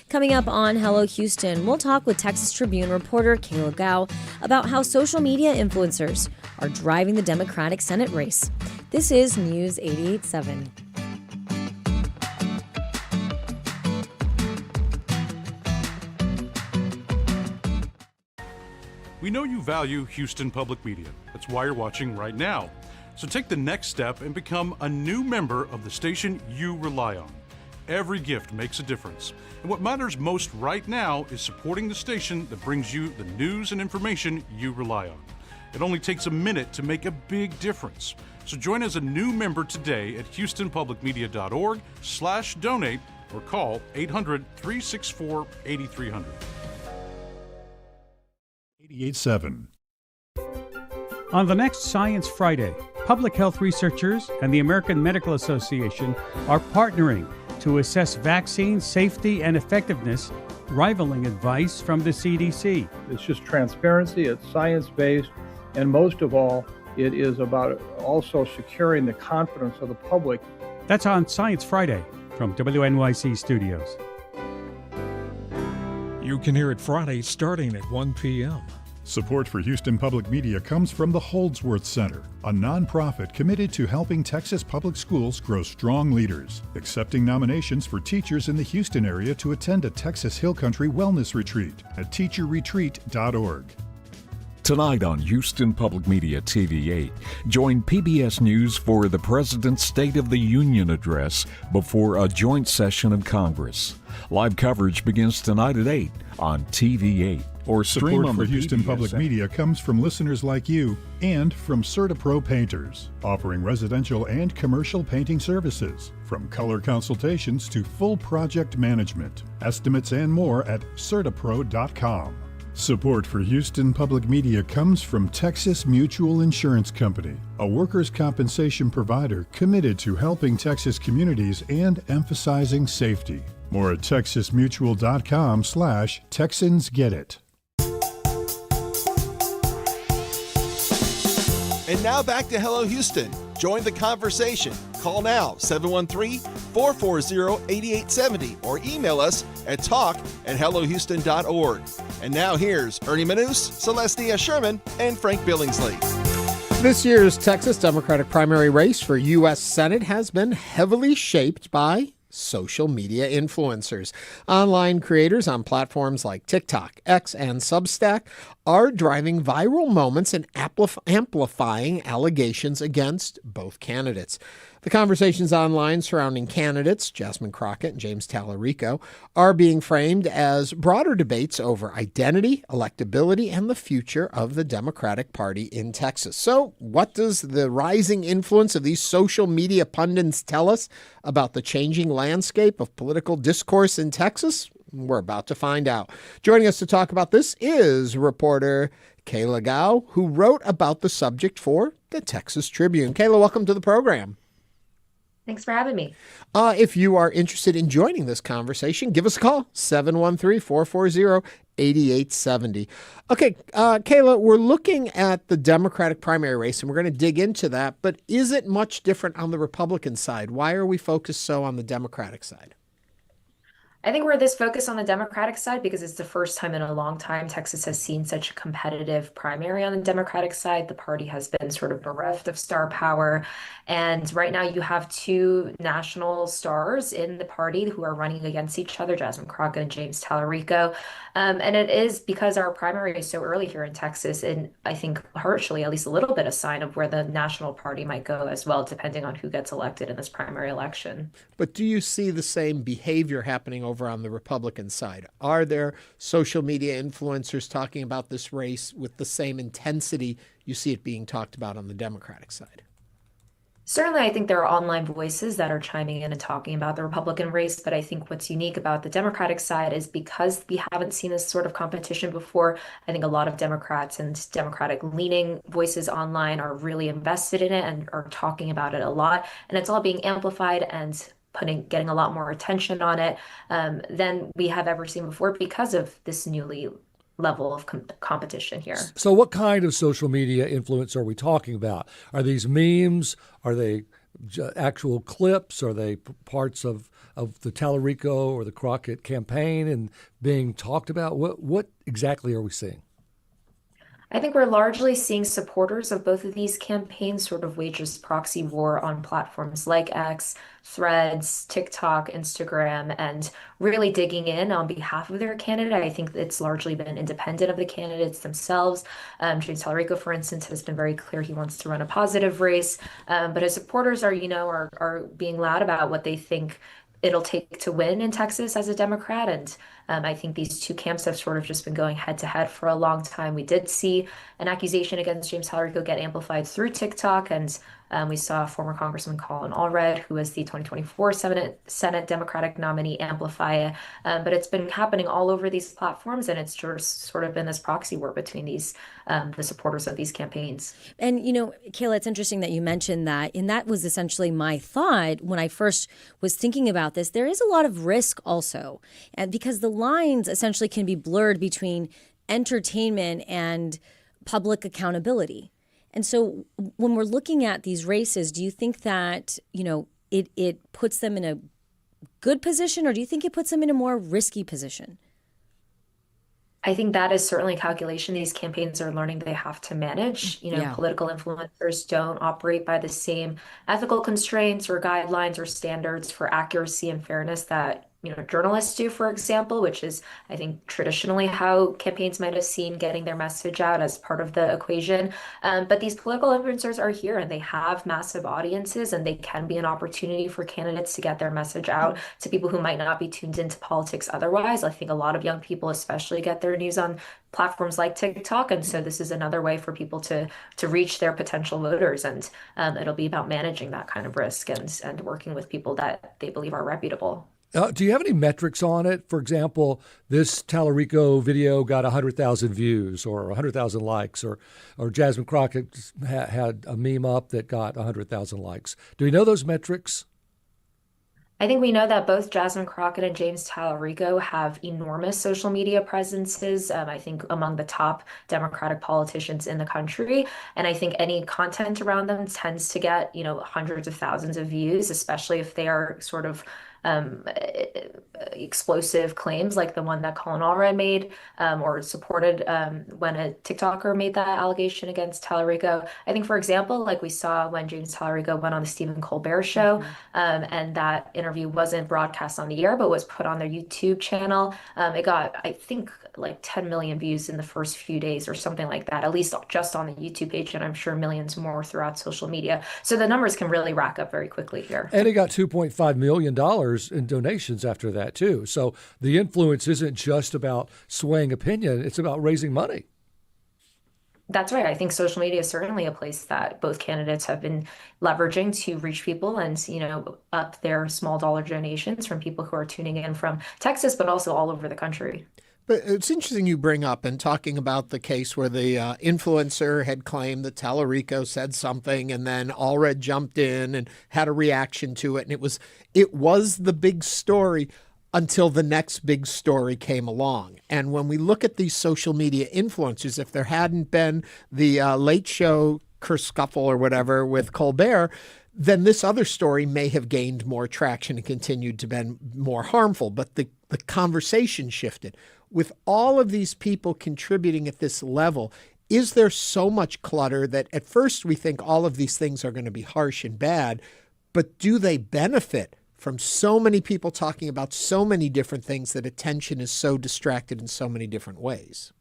Coming up on Hello Houston, we'll talk with Texas Tribune reporter Kayla Gao about how social media influencers are driving the Democratic Senate race. This is News 88.7. We know you value Houston Public Media. That's why you're watching right now. So take the next step and become a new member of the station you rely on. Every gift makes a difference. And what matters most right now is supporting the station that brings you the news and information you rely on. It only takes a minute to make a big difference. So join as a new member today at houstonpublicmedia.org/donate or call 800-364-8300. 88.7. On the next Science Friday, public health researchers and the American Medical Association are partnering to assess vaccine safety and effectiveness, rivaling advice from the CDC. It's just transparency, it's science-based, and most of all, it is about also securing the confidence of the public. That's on Science Friday from WNYC Studios. You can hear it Friday starting at 1 p.m. Support for Houston Public Media comes from the Holdsworth Center, a nonprofit committed to helping Texas public schools grow strong leaders, accepting nominations for teachers in the Houston area to attend a Texas Hill Country Wellness Retreat at teacherretreat.org. Tonight on Houston Public Media TV 8, join PBS News for the President's State of the Union address before a joint session of Congress. Live coverage begins tonight at 8 on TV 8. or stream Support on for the Houston PBS Public app. Media comes from listeners like you and from CertaPro Painters, offering residential and commercial painting services, from color consultations to full project management, estimates and more at CertaPro.com. Support for Houston Public Media comes from Texas Mutual Insurance Company, a workers' compensation provider committed to helping Texas communities and emphasizing safety. More at texasmutual.com/TexansGetIt. And now back to Hello Houston. Join the conversation. Call now 713-440-8870 or email us at talk@hellohouston.org. And now here's Ernie Manouse, Celeste Díaz Schurman, and Frank Billingsley. This year's Texas Democratic primary race for U.S. Senate has been heavily shaped by social media influencers. Online creators on platforms like TikTok, X, and Substack are driving viral moments and amplifying allegations against both candidates. The conversations online surrounding candidates, Jasmine Crockett and James Tallarico, are being framed as broader debates over identity, electability, and the future of the Democratic Party in Texas. So, what does the rising influence of these social media pundits tell us about the changing landscape of political discourse in Texas? We're about to find out. Joining us to talk about this is reporter Kayla Gao, who wrote about the subject for the Texas Tribune. Kayla, welcome to the program. Thanks for having me. If you are interested in joining this conversation, give us a call, 713-440-8870. Okay, Kayla, we're looking at the Democratic primary race, and we're going to dig into that, but is it much different on the Republican side? Why are we focused so on the Democratic side? I think we're this focused on the Democratic side because it's the first time in a long time Texas has seen such a competitive primary on the Democratic side. The party has been sort of bereft of star power. And right now you have two national stars in the party who are running against each other, Jasmine Crockett and James Tallarico. And it is because our primary is so early here in Texas, and I think partially, at least a little bit, a sign of where the national party might go as well, depending on who gets elected in this primary election. But do you see the same behavior happening over on the Republican side? Are there social media influencers talking about this race with the same intensity you see it being talked about on the Democratic side? Certainly, I think there are online voices that are chiming in and talking about the Republican race, but I think what's unique about the Democratic side is because we haven't seen this sort of competition before, I think a lot of Democrats and Democratic-leaning voices online are really invested in it and are talking about it a lot, and it's all being amplified and getting a lot more attention on it than we have ever seen before because of this newly level of competition here. So what kind of social media influence are we talking about? Are these memes? Are they actual clips? Are they parts of the Tallarico or the Crockett campaign and being talked about? What exactly are we seeing? I think we're largely seeing supporters of both of these campaigns sort of wage this proxy war on platforms like X, Threads, TikTok, Instagram, and really digging in on behalf of their candidate. I think it's largely been independent of the candidates themselves. James Tallarico, for instance, has been very clear he wants to run a positive race, but his supporters are being loud about what they think it'll take to win in Texas as a Democrat. And I think these two camps have sort of just been going head to head for a long time. We did see an accusation against James Tallarico get amplified through TikTok, and we saw former Congressman Colin Allred, who was the 2024 Senate Democratic nominee, amplify it. But it's been happening all over these platforms, and it's just sort of been this proxy war between the supporters of these campaigns. And, Kayla, it's interesting that you mentioned that, and that was essentially my thought when I first was thinking about this. There is a lot of risk also, and because the lines essentially can be blurred between entertainment and public accountability. And so when we're looking at these races, do you think that, it puts them in a good position, or do you think it puts them in a more risky position? I think that is certainly a calculation these campaigns are learning they have to manage. Political influencers don't operate by the same ethical constraints or guidelines or standards for accuracy and fairness that journalists do, for example, which is, I think, traditionally how campaigns might have seen getting their message out as part of the equation. But these political influencers are here and they have massive audiences, and they can be an opportunity for candidates to get their message out to people who might not be tuned into politics otherwise. I think a lot of young people especially get their news on platforms like TikTok, and so this is another way for people to reach their potential voters, and it'll be about managing that kind of risk and working with people that they believe are reputable. Do you have any metrics on it? For example, this Tallarico video got 100,000 views or 100,000 likes, or Jasmine Crockett had a meme up that got 100,000 likes. Do we know those metrics? I think we know that both Jasmine Crockett and James Tallarico have enormous social media presences, I think among the top Democratic politicians in the country. And I think any content around them tends to get, hundreds of thousands of views, especially if they are sort of explosive claims like the one that Colin Allred made or supported when a TikToker made that allegation against Tallarico. I think, for example, like we saw when James Tallarico went on the Stephen Colbert show, and that interview wasn't broadcast on the air but was put on their YouTube channel. It got, I think, like 10 million views in the first few days or something like that, at least just on the YouTube page, and I'm sure millions more throughout social media. So the numbers can really rack up very quickly here. And it got $2.5 million in donations after that, too. So the influence isn't just about swaying opinion, it's about raising money. That's right. I think social media is certainly a place that both candidates have been leveraging to reach people and, up their small dollar donations from people who are tuning in from Texas, but also all over the country. But it's interesting you bring up and talking about the case where the influencer had claimed that Tallarico said something, and then Allred jumped in and had a reaction to it. And it was the big story until the next big story came along. And when we look at these social media influencers, if there hadn't been the Late Show kerfuffle or whatever with Colbert, then this other story may have gained more traction and continued to be more harmful. But the conversation shifted. With all of these people contributing at this level, is there so much clutter that at first we think all of these things are going to be harsh and bad, but do they benefit from so many people talking about so many different things that attention is so distracted in so many different ways?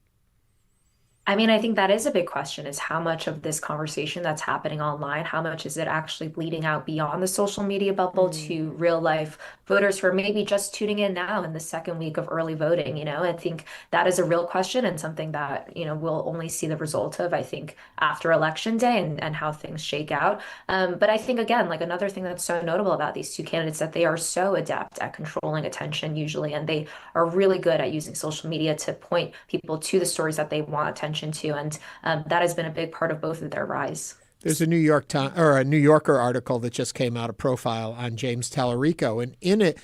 I mean, I think that is a big question, is how much of this conversation that's happening online, how much is it actually bleeding out beyond the social media bubble to real life voters who are maybe just tuning in now in the second week of early voting? I think that is a real question and something that, we'll only see the result of, I think, after Election Day and how things shake out. But I think, again, like another thing that's so notable about these two candidates, that they are so adept at controlling attention usually, and they are really good at using social media to point people to the stories that they want attention to, and that has been a big part of both of their rise. There's a New Yorker article that just came out, a profile on James Tallarico, and in it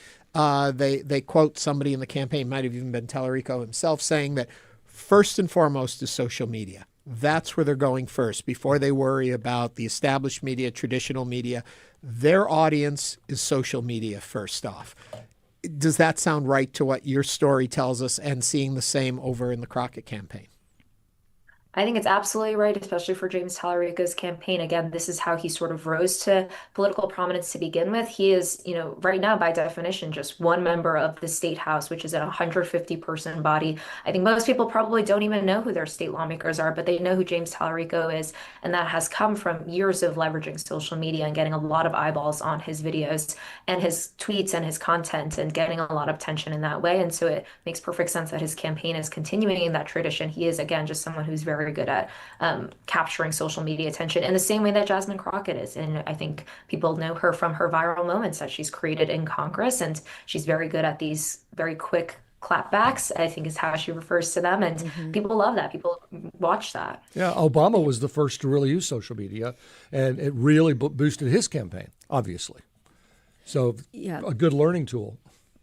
they quote somebody in the campaign, might have even been Tallarico himself, saying that first and foremost is social media. That's where they're going first before they worry about the established media, traditional media. Their audience is social media first off. Does that sound right to what your story tells us, and seeing the same over in the Crockett campaign? I think it's absolutely right, especially for James Tallarico's campaign. Again, this is how he sort of rose to political prominence to begin with. He is, right now, by definition, just one member of the state house, which is a 150-person body. I think most people probably don't even know who their state lawmakers are, but they know who James Tallarico is. And that has come from years of leveraging social media and getting a lot of eyeballs on his videos and his tweets and his content and getting a lot of attention in that way. And so it makes perfect sense that his campaign is continuing in that tradition. He is, again, just someone who's very good at capturing social media attention in the same way that Jasmine Crockett is. And I think people know her from her viral moments that she's created in Congress, and she's very good at these very quick clapbacks, I think is how she refers to them. And people love that. People watch that. Yeah, Obama was the first to really use social media, and it really boosted his campaign, obviously. So a good learning tool.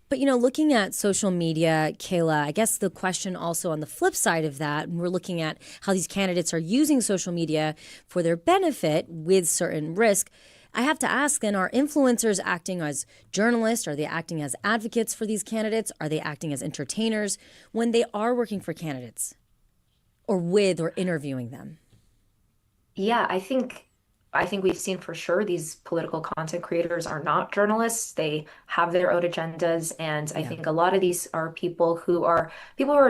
But, looking at social media, Kayla, I guess the question also on the flip side of that, we're looking at how these candidates are using social media for their benefit with certain risk. I have to ask then, are influencers acting as journalists? Are they acting as advocates for these candidates? Are they acting as entertainers when they are working for candidates or with or interviewing them? Yeah, I think I think we've seen for sure these political content creators are not journalists. They have their own agendas. And I think a lot of these are people who are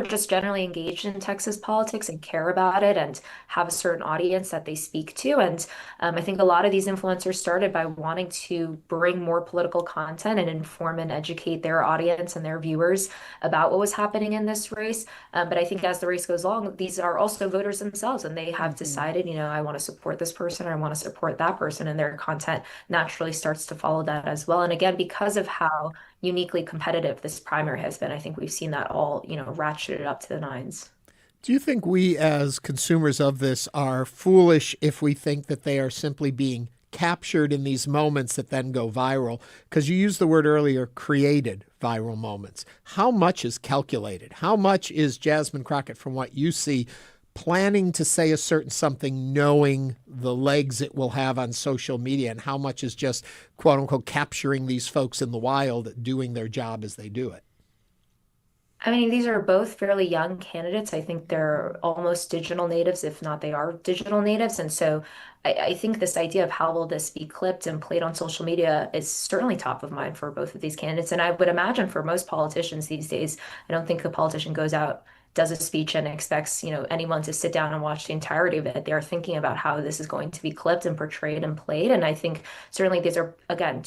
just generally engaged in Texas politics and care about it and have a certain audience that they speak to. And I think a lot of these influencers started by wanting to bring more political content and inform and educate their audience and their viewers about what was happening in this race. But I think as the race goes along, these are also voters themselves, and they have decided, I want to support this person, or I want to support that person, and their content naturally starts to follow that as well. And again, because of how uniquely competitive this primary has been, I think we've seen that all, ratcheted up to the nines. Do you think we as consumers of this are foolish if we think that they are simply being captured in these moments that then go viral? Because you used the word earlier, created viral moments. How much is calculated? How much is Jasmine Crockett, from what you see, planning to say a certain something knowing the legs it will have on social media, and how much is just, quote unquote, capturing these folks in the wild doing their job as they do it? I mean, these are both fairly young candidates. I think they're almost digital natives, if not they are digital natives. And so I think this idea of how will this be clipped and played on social media is certainly top of mind for both of these candidates. And I would imagine for most politicians these days, I don't think a politician goes out, does a speech and expects, anyone to sit down and watch the entirety of it. They're thinking about how this is going to be clipped and portrayed and played. And I think certainly these are, again,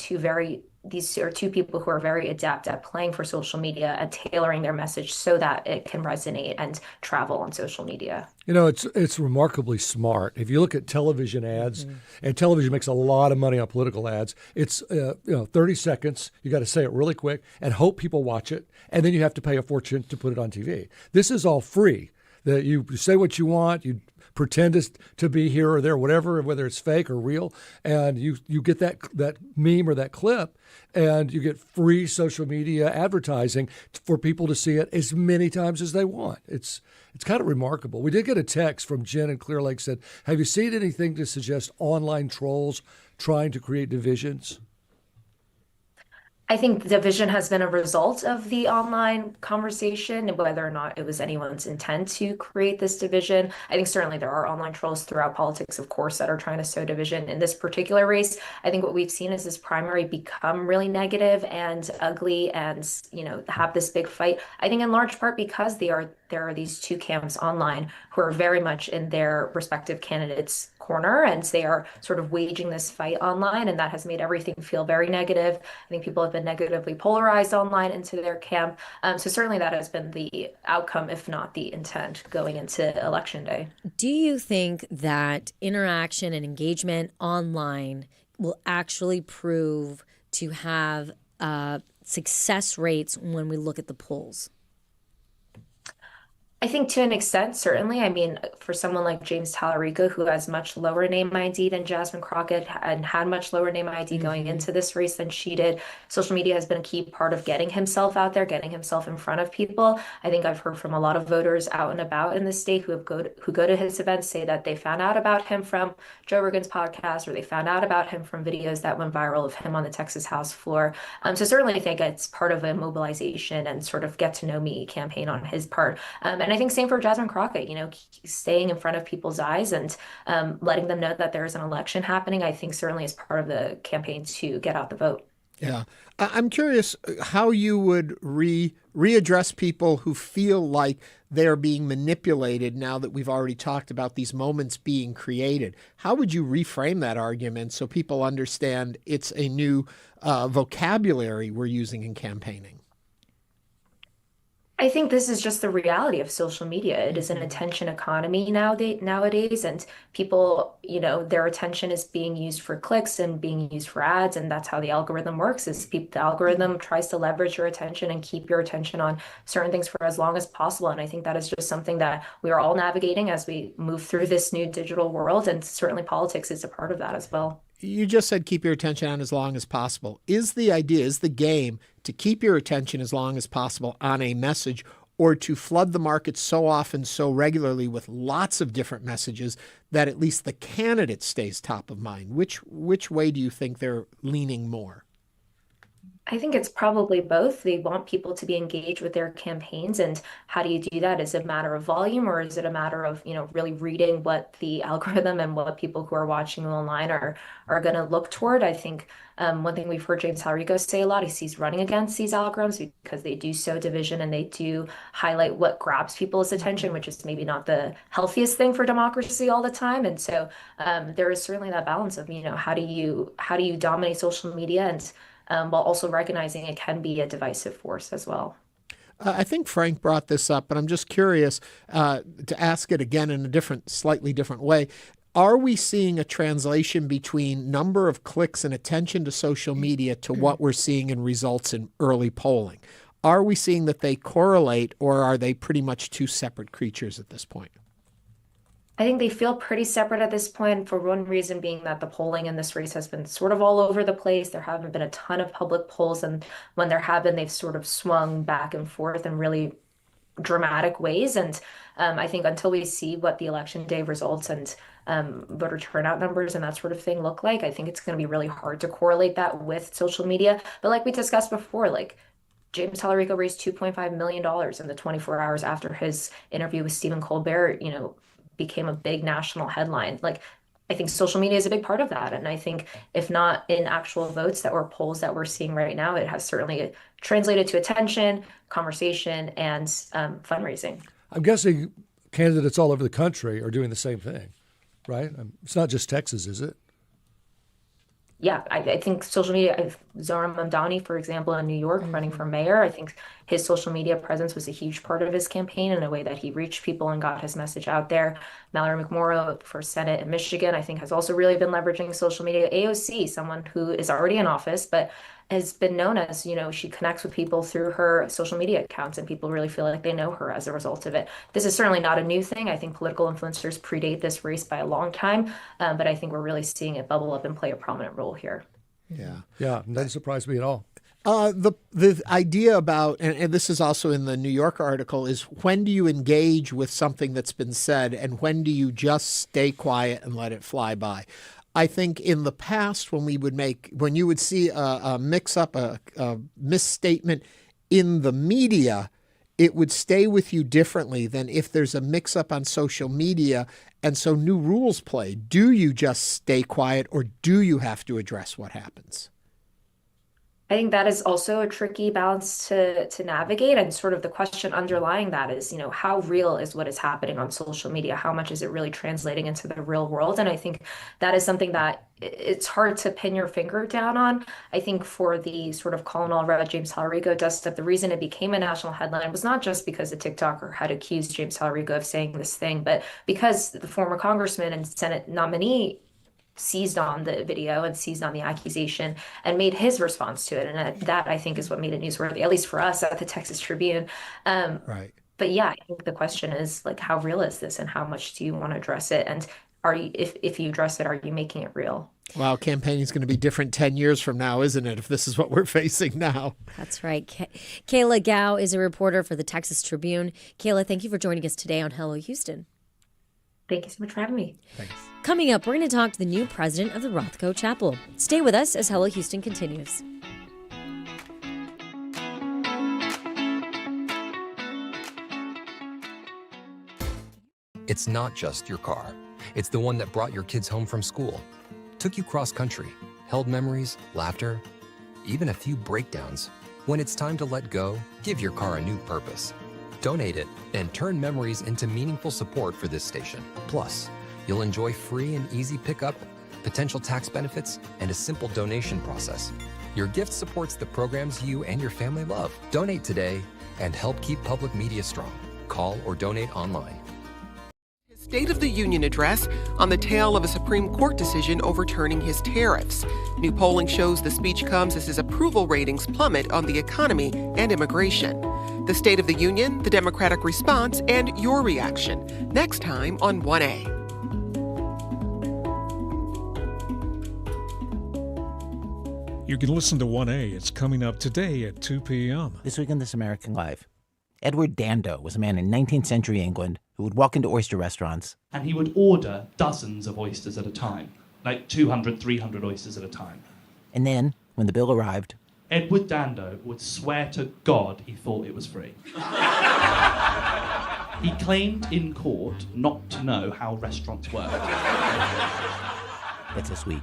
these are two people who are very adept at playing for social media and tailoring their message so that it can resonate and travel on social media. It's remarkably smart. If you look at television ads, and television makes a lot of money on political ads, it's 30 seconds. You got to say it really quick and hope people watch it, and then you have to pay a fortune to put it on TV. This is all free. That you say what you want, you pretend to be here or there, whatever, whether it's fake or real, and you get that meme or that clip, and you get free social media advertising for people to see it as many times as they want. It's kind of remarkable. We did get a text from Jen in Clear Lake, said, have you seen anything to suggest online trolls trying to create divisions? I think division has been a result of the online conversation, and whether or not it was anyone's intent to create this division. I think certainly there are online trolls throughout politics, of course, that are trying to sow division. In this particular race, I think what we've seen is this primary become really negative and ugly and, have this big fight. I think in large part because there are these two camps online who are very much in their respective candidates' corner, and they are sort of waging this fight online, and that has made everything feel very negative. I think people have been negatively polarized online into their camp. So certainly that has been the outcome, if not the intent, going into Election Day. Do you think that interaction and engagement online will actually prove to have success rates when we look at the polls? I think to an extent, certainly. I mean, for someone like James Tallarico, who has much lower name ID than Jasmine Crockett and had much lower name ID going into this race than she did, social media has been a key part of getting himself out there, getting himself in front of people. I think I've heard from a lot of voters out and about in the state who go to his events say that they found out about him from Joe Rogan's podcast, or they found out about him from videos that went viral of him on the Texas House floor. So certainly I think it's part of a mobilization and sort of get to know me campaign on his part. And I think same for Jasmine Crockett, staying in front of people's eyes and letting them know that there is an election happening, I think certainly is part of the campaign to get out the vote. Yeah. I'm curious how you would readdress people who feel like they're being manipulated now that we've already talked about these moments being created. How would you reframe that argument so people understand it's a new vocabulary we're using in campaigning? I think this is just the reality of social media. It is an attention economy nowadays, and people, their attention is being used for clicks and being used for ads, and that's how the algorithm works. The algorithm tries to leverage your attention and keep your attention on certain things for as long as possible. And I think that is just something that we are all navigating as we move through this new digital world, and certainly politics is a part of that as well. You just said keep your attention on as long as possible. Is the game to keep your attention as long as possible on a message, or to flood the market so often, so regularly with lots of different messages that at least the candidate stays top of mind? Which way do you think they're leaning more? I think it's probably both. They want people to be engaged with their campaigns, and how do you do that? Is it a matter of volume, or is it a matter of, really reading what the algorithm and what people who are watching you online are going to look toward? I think one thing we've heard James Talarico say a lot is he's running against these algorithms because they do sow division and they do highlight what grabs people's attention, which is maybe not the healthiest thing for democracy all the time. And so there is certainly that balance of, how do you dominate social media and while also recognizing it can be a divisive force as well. I think Frank brought this up, but I'm just curious to ask it again in a slightly different way. Are we seeing a translation between number of clicks and attention to social media to what we're seeing in results in early polling? Are we seeing that they correlate, or are they pretty much two separate creatures at this point? I think they feel pretty separate at this point, for one reason being that the polling in this race has been sort of all over the place. There haven't been a ton of public polls, and when there have been, they've sort of swung back and forth in really dramatic ways. And I think until we see what the election day results and voter turnout numbers and that sort of thing look like, I think it's going to be really hard to correlate that with social media. But like we discussed before, like James Talarico raised $2.5 million in the 24 hours after his interview with Stephen Colbert, became a big national headline. Like, I think social media is a big part of that. And I think if not in actual votes that or polls that we're seeing right now, it has certainly translated to attention, conversation, and fundraising. I'm guessing candidates all over the country are doing the same thing, right? It's not just Texas, is it? Yeah, I think social media, Zohran Mamdani, for example, in New York, running for mayor, I think his social media presence was a huge part of his campaign in a way that he reached people and got his message out there. Mallory McMorrow for Senate in Michigan, I think, has also really been leveraging social media. AOC, someone who is already in office, but has been known as, she connects with people through her social media accounts, and people really feel like they know her as a result of it. This is certainly not a new thing. I think political influencers predate this race by a long time, but I think we're really seeing it bubble up and play a prominent role here. Yeah. Yeah, doesn't surprise me at all. The idea about, and this is also in the New Yorker article, is when do you engage with something that's been said and when do you just stay quiet and let it fly by? I think in the past when you would see a mix-up, a misstatement in the media, it would stay with you differently than if there's a mix-up on social media. And so new rules play. Do you just stay quiet, or do you have to address what happens? I think that is also a tricky balance to navigate. And sort of the question underlying that is, how real is what is happening on social media? How much is it really translating into the real world? And I think that is something that it's hard to pin your finger down on. I think for the sort of call and all read James Talarico dust-up, the reason it became a national headline was not just because a TikToker had accused James Talarico of saying this thing, but because the former congressman and Senate nominee seized on the video and seized on the accusation and made his response to it. And that I think is what made it newsworthy, at least for us at the Texas Tribune. Right. But yeah, I think the question is, like, how real is this and how much do you want to address it? And are you, if you address it, are you making it real? Wow, campaigning is going to be different 10 years from now, isn't it, if this is what we're facing now? That's right. Kayla Gao is a reporter for the Texas Tribune. Kayla, thank you for joining us today on Hello Houston. Thank you so much for having me. Thanks. Coming up, we're going to talk to the new president of the Rothko Chapel. Stay with us as Hello Houston continues. It's not just your car. It's the one that brought your kids home from school, took you cross country, held memories, laughter, even a few breakdowns. When it's time to let go, give your car a new purpose. Donate it and turn memories into meaningful support for this station. Plus, you'll enjoy free and easy pickup, potential tax benefits, and a simple donation process. Your gift supports the programs you and your family love. Donate today and help keep public media strong. Call or donate online. State of the Union address on the tail of a Supreme Court decision overturning his tariffs. New polling shows the speech comes as his approval ratings plummet on the economy and immigration. The State of the Union, the Democratic response, and your reaction. Next time on 1A. You can listen to 1A. It's coming up today at 2 p.m. This week on This American Life. Edward Dando was a man in 19th century England who would walk into oyster restaurants. And he would order dozens of oysters at a time, like 200, 300 oysters at a time. And then, when the bill arrived, Edward Dando would swear to God he thought it was free. He claimed in court not to know how restaurants work. That's this week.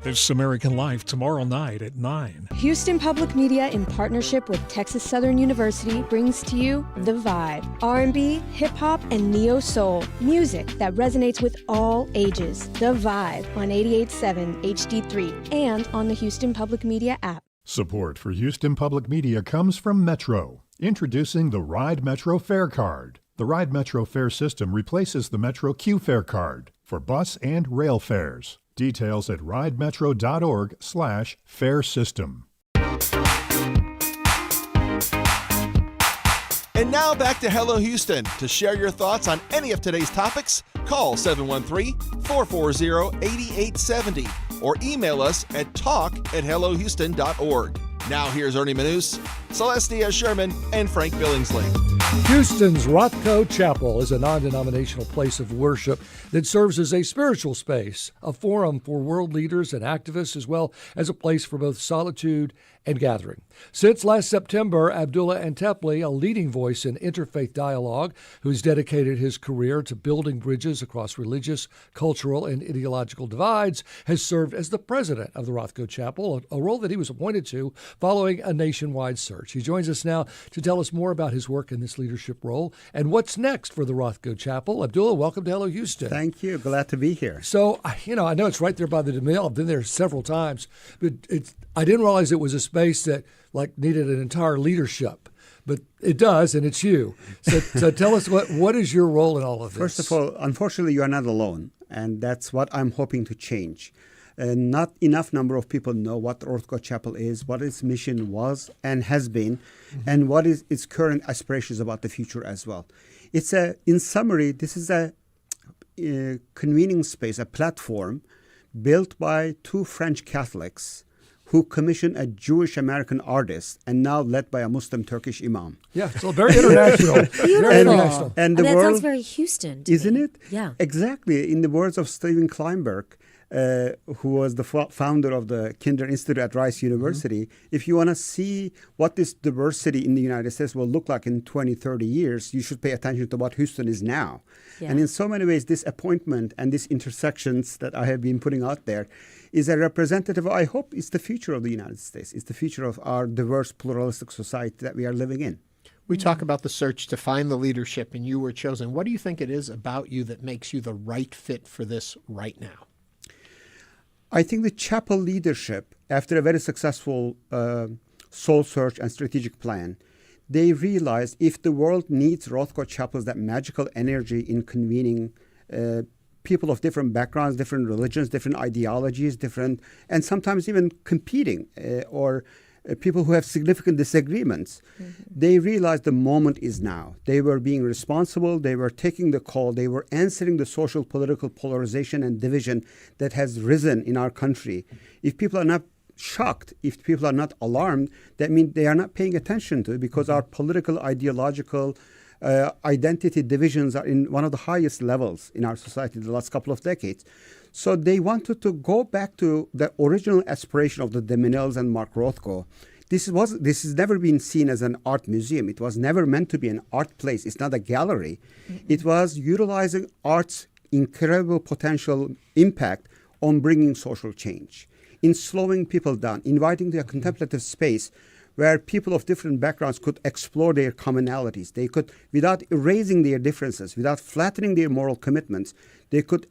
This is American Life tomorrow night at 9. Houston Public Media, in partnership with Texas Southern University, brings to you The Vibe. R&B, hip-hop, and neo-soul. Music that resonates with all ages. The Vibe on 88.7 HD3 and on the Houston Public Media app. Support for Houston Public Media comes from Metro. Introducing the Ride Metro Fare Card. The Ride Metro fare system replaces the Metro Q Fare Card for bus and rail fares. Details at ridemetro.org/fare system. And now back to Hello Houston. To share your thoughts on any of today's topics, call 713-440-8870 or email us at talk@hellohouston.org. Now here's Ernie Manouse, Celeste Díaz Schurman, and Frank Billingsley. Houston's Rothko Chapel is a non-denominational place of worship that serves as a spiritual space, a forum for world leaders and activists, as well as a place for both solitude and gathering. Since last September, Abdullah Antepli, a leading voice in interfaith dialogue, who's dedicated his career to building bridges across religious, cultural, and ideological divides, has served as the president of the Rothko Chapel, a role that he was appointed to following a nationwide search. He joins us now to tell us more about his work in this leadership role and what's next for the Rothko Chapel. Abdullah, welcome to Hello Houston. Thank you. Glad to be here. So, I know it's right there by the DeMille. I've been there several times, but I didn't realize it was a space that needed an entire leadership. But it does, and it's you. So tell us, what is your role in all of this? First of all, unfortunately, you are not alone, and that's what I'm hoping to change. Not enough number of people know what Rothko Chapel is, what its mission was and has been, and what is its current aspirations about the future as well. In summary, this is a convening space, a platform built by two French Catholics who commissioned a Jewish American artist and now led by a Muslim Turkish imam. Yeah, so very international. Very international. And the that world, sounds very Houston to isn't me. it? Yeah. Exactly. In the words of Steven Kleinberg, who was the founder of the Kinder Institute at Rice University, if you want to see what this diversity in the United States will look like in 20, 30 years, you should pay attention to what Houston is now. Yeah. And in so many ways, this appointment and these intersections that I have been putting out there is a representative, I hope, it's the future of the United States. It's the future of our diverse, pluralistic society that we are living in. We talk about the search to find the leadership, and you were chosen. What do you think it is about you that makes you the right fit for this right now? I think the chapel leadership, after a very successful soul search and strategic plan, they realized if the world needs Rothko chapels, that magical energy in convening people of different backgrounds, different religions, different ideologies, and sometimes even competing or people who have significant disagreements, they realized the moment is now. They were being responsible, they were taking the call, they were answering the social, political polarization and division that has risen in our country. If people are not shocked, if people are not alarmed, that means they are not paying attention to it, because our political, ideological, identity divisions are in one of the highest levels in our society in the last couple of decades. So they wanted to go back to the original aspiration of the DeMille and Mark Rothko. This has never been seen as an art museum. It was never meant to be an art place. It's not a gallery. It was utilizing art's incredible potential impact on bringing social change, in slowing people down, inviting to a contemplative space where people of different backgrounds could explore their commonalities. They could, without erasing their differences, without flattening their moral commitments, they could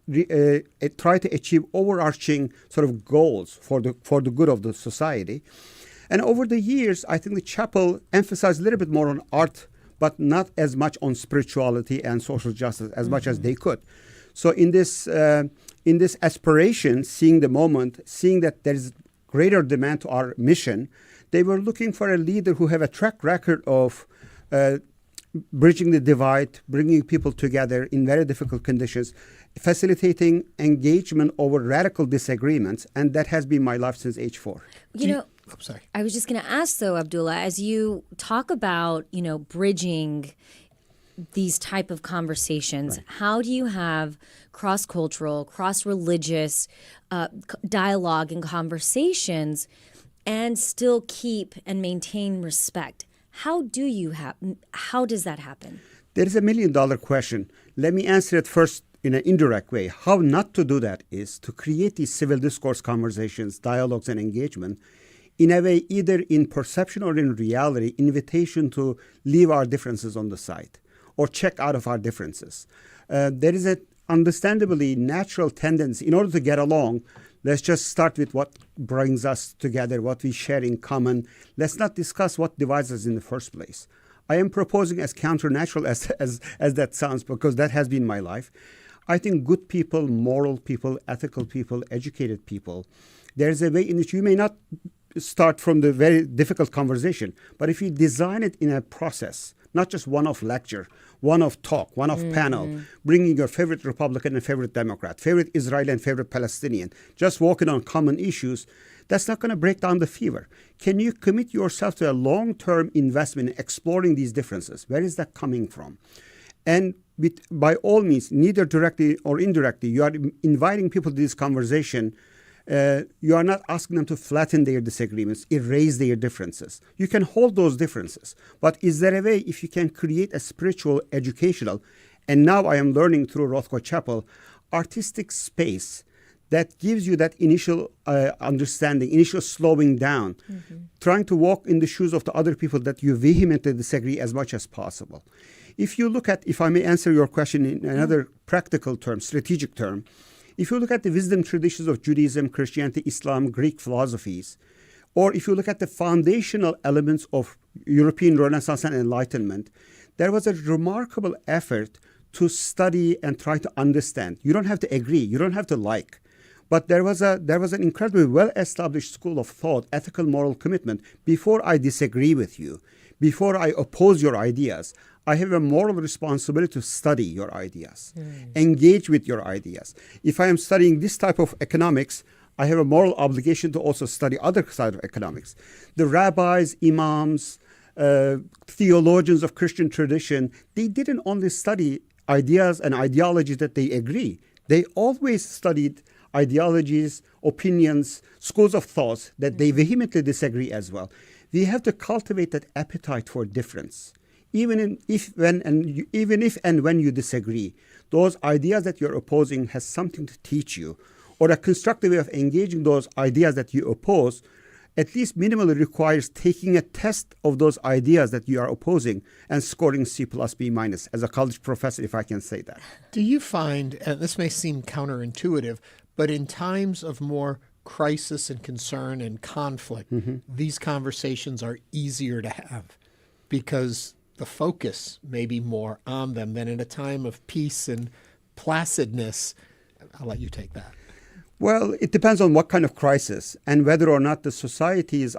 try to achieve overarching sort of goals for the good of the society. And over the years, I think the chapel emphasized a little bit more on art, but not as much on spirituality and social justice as much as they could. So in this aspiration, seeing the moment, seeing that there is greater demand to our mission, they were looking for a leader who have a track record of bridging the divide, bringing people together in very difficult conditions, facilitating engagement over radical disagreements, and that has been my life since age 4. I was just going to ask, though, Abdullah, as you talk about, bridging these type of conversations? Right. How do you have cross-cultural, cross-religious dialogue and conversations and still keep and maintain respect? How does that happen? There is $1 million question. Let me answer it first in an indirect way. How not to do that is to create these civil discourse conversations, dialogues, and engagement in a way, either in perception or in reality, invitation to leave our differences on the side or check out of our differences. There is an understandably natural tendency, in order to get along, let's just start with what brings us together, what we share in common. Let's not discuss what divides us in the first place. I am proposing, as counter-natural as that sounds, because that has been my life, I think good people, moral people, ethical people, educated people, there's a way in which you may not start from the very difficult conversation, but if you design it in a process, not just one-off lecture, one-off talk, one-off panel, bringing your favorite Republican and favorite Democrat, favorite Israeli and favorite Palestinian, just walking on common issues, that's not going to break down the fever. Can you commit yourself to a long-term investment in exploring these differences? Where is that coming from? And by all means, neither directly or indirectly, you are inviting people to this conversation. You are not asking them to flatten their disagreements, erase their differences. You can hold those differences. But is there a way, if you can create a spiritual, educational, and now I am learning through Rothko Chapel, artistic space that gives you that initial understanding, initial slowing down, trying to walk in the shoes of the other people that you vehemently disagree as much as possible. If you look at, if I may answer your question in another practical term, strategic term, if you look at the wisdom traditions of Judaism, Christianity, Islam, Greek philosophies, or if you look at the foundational elements of European Renaissance and Enlightenment, there was a remarkable effort to study and try to understand. You don't have to agree, you don't have to like, but there was an incredibly well-established school of thought, ethical, moral commitment. Before I disagree with you, before I oppose your ideas, I have a moral responsibility to study your ideas, engage with your ideas. If I am studying this type of economics, I have a moral obligation to also study other side of economics. The rabbis, imams, theologians of Christian tradition, they didn't only study ideas and ideologies that they agree. They always studied ideologies, opinions, schools of thoughts that they vehemently disagree as well. We have to cultivate that appetite for difference. Even if and when you disagree, those ideas that you're opposing has something to teach you, or a constructive way of engaging those ideas that you oppose, at least minimally requires taking a test of those ideas that you are opposing and scoring C plus B minus as a college professor, if I can say that. Do you find, and this may seem counterintuitive, but in times of more crisis and concern and conflict, these conversations are easier to have because the focus may be more on them than in a time of peace and placidness? I'll let you take that. Well, it depends on what kind of crisis and whether or not the societies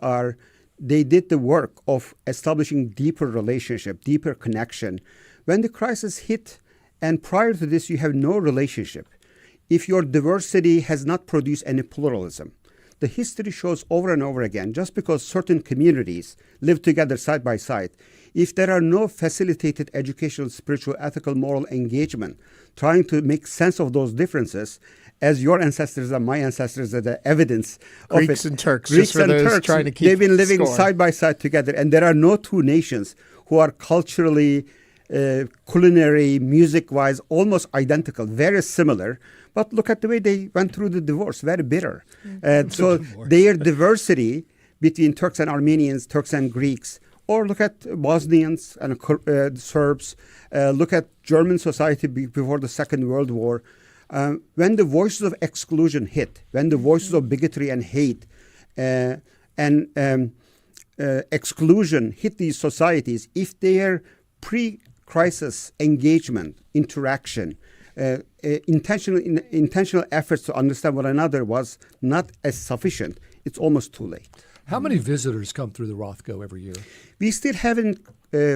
they did the work of establishing deeper relationship, deeper connection. When the crisis hit, and prior to this you have no relationship, if your diversity has not produced any pluralism, the history shows over and over again, just because certain communities live together side by side, if there are no facilitated educational, spiritual, ethical, moral engagement, trying to make sense of those differences, as your ancestors and my ancestors are the evidence of it. Greeks and Turks, Greeks just for and those Turks, trying to keep they've been living score. side by side together, and there are no two nations who are culturally, culinary, music-wise, almost identical, very similar. But look at the way they went through the divorce, very bitter. So their diversity between Turks and Armenians, Turks and Greeks, or look at Bosnians and Serbs, look at German society before the Second World War. When the voices of exclusion hit, when the voices of bigotry and hate and exclusion hit these societies, if their pre-crisis engagement, interaction, intentional efforts to understand one another was not as sufficient, it's almost too late. How many visitors come through the Rothko every year? We still haven't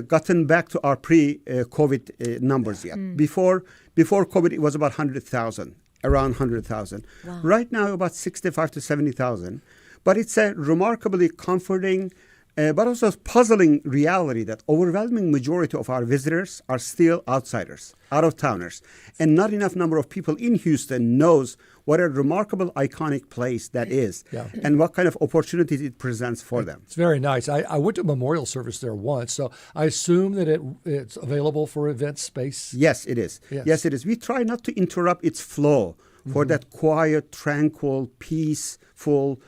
gotten back to our pre-COVID numbers yet. Before COVID, it was about 100,000, around 100,000. Wow. Right now, about 65 to 70,000. But it's a remarkably comforting, but also puzzling reality that overwhelming majority of our visitors are still outsiders, out-of-towners, and not enough number of people in Houston knows what a remarkable, iconic place that is, and what kind of opportunities it presents for them. It's very nice. I went to a memorial service there once, so I assume that it's available for event space. Yes, it is. Yes, it is. We try not to interrupt its flow for that quiet, tranquil, peaceful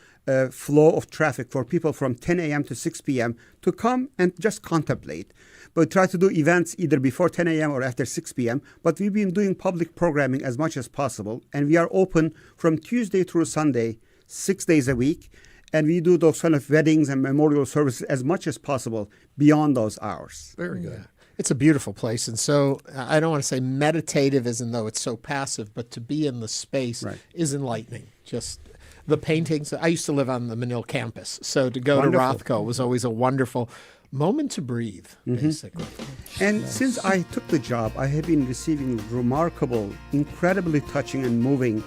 flow of traffic for people from 10 a.m. to 6 p.m. to come and just contemplate. But try to do events either before 10 a.m. or after 6 p.m. But we've been doing public programming as much as possible. And we are open from Tuesday through Sunday, 6 days a week. And we do those kind of weddings and memorial services as much as possible beyond those hours. Very good. It's a beautiful place. And so I don't want to say meditative as in though it's so passive, but to be in the space is enlightening. Just the paintings. I used to live on the Manil campus. So to go to Rothko was always a wonderful moment to breathe, basically. And since I took the job, I have been receiving remarkable, incredibly touching and moving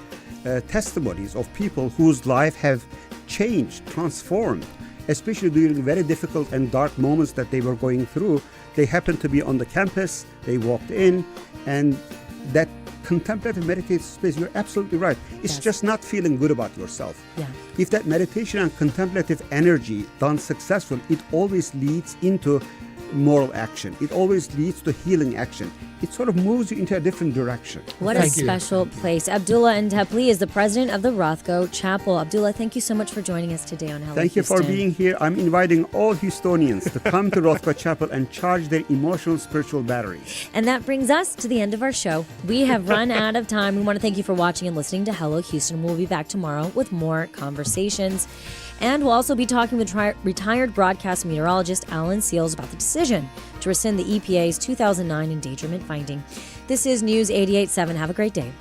testimonies of people whose life have changed, transformed, especially during very difficult and dark moments that they were going through. They happened to be on the campus, they walked in, and that contemplative meditative space, you're absolutely right. It's just not feeling good about yourself. If that meditation and contemplative energy done successful, it always leads into moral action. It always leads to healing action. It sort of moves you into a different direction. What a special place. Abdullah Antepli is the president of the Rothko Chapel. Abdullah, thank you so much for joining us today on Hello Thank you Houston. for being here. I'm inviting all Houstonians to come to Rothko Chapel and charge their emotional, spiritual batteries. And that brings us to the end of our show. We have run out of time. We want to thank you for watching and listening to Hello Houston. We'll be back tomorrow with more conversations. And we'll also be talking with retired broadcast meteorologist Alan Seals about the decision to rescind the EPA's 2009 endangerment finding. This is News 88.7. Have a great day.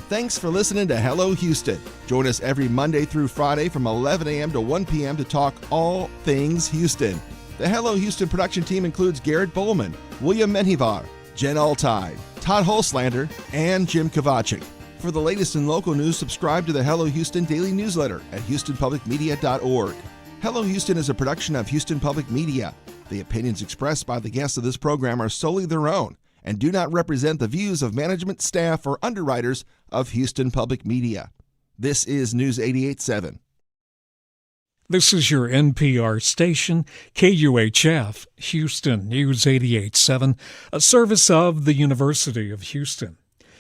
Thanks for listening to Hello Houston. Join us every Monday through Friday from 11 a.m. to 1 p.m. to talk all things Houston. The Hello Houston production team includes Garrett Bowman, William Menjivar, Jen Altai, Todd Holslander, and Jim Kovacic. For the latest in local news, subscribe to the Hello Houston daily newsletter at houstonpublicmedia.org. Hello Houston is a production of Houston Public Media. The opinions expressed by the guests of this program are solely their own and do not represent the views of management, staff, or underwriters of Houston Public Media. This is News 88.7. This is your NPR station, KUHF, Houston News 88.7, a service of the University of Houston.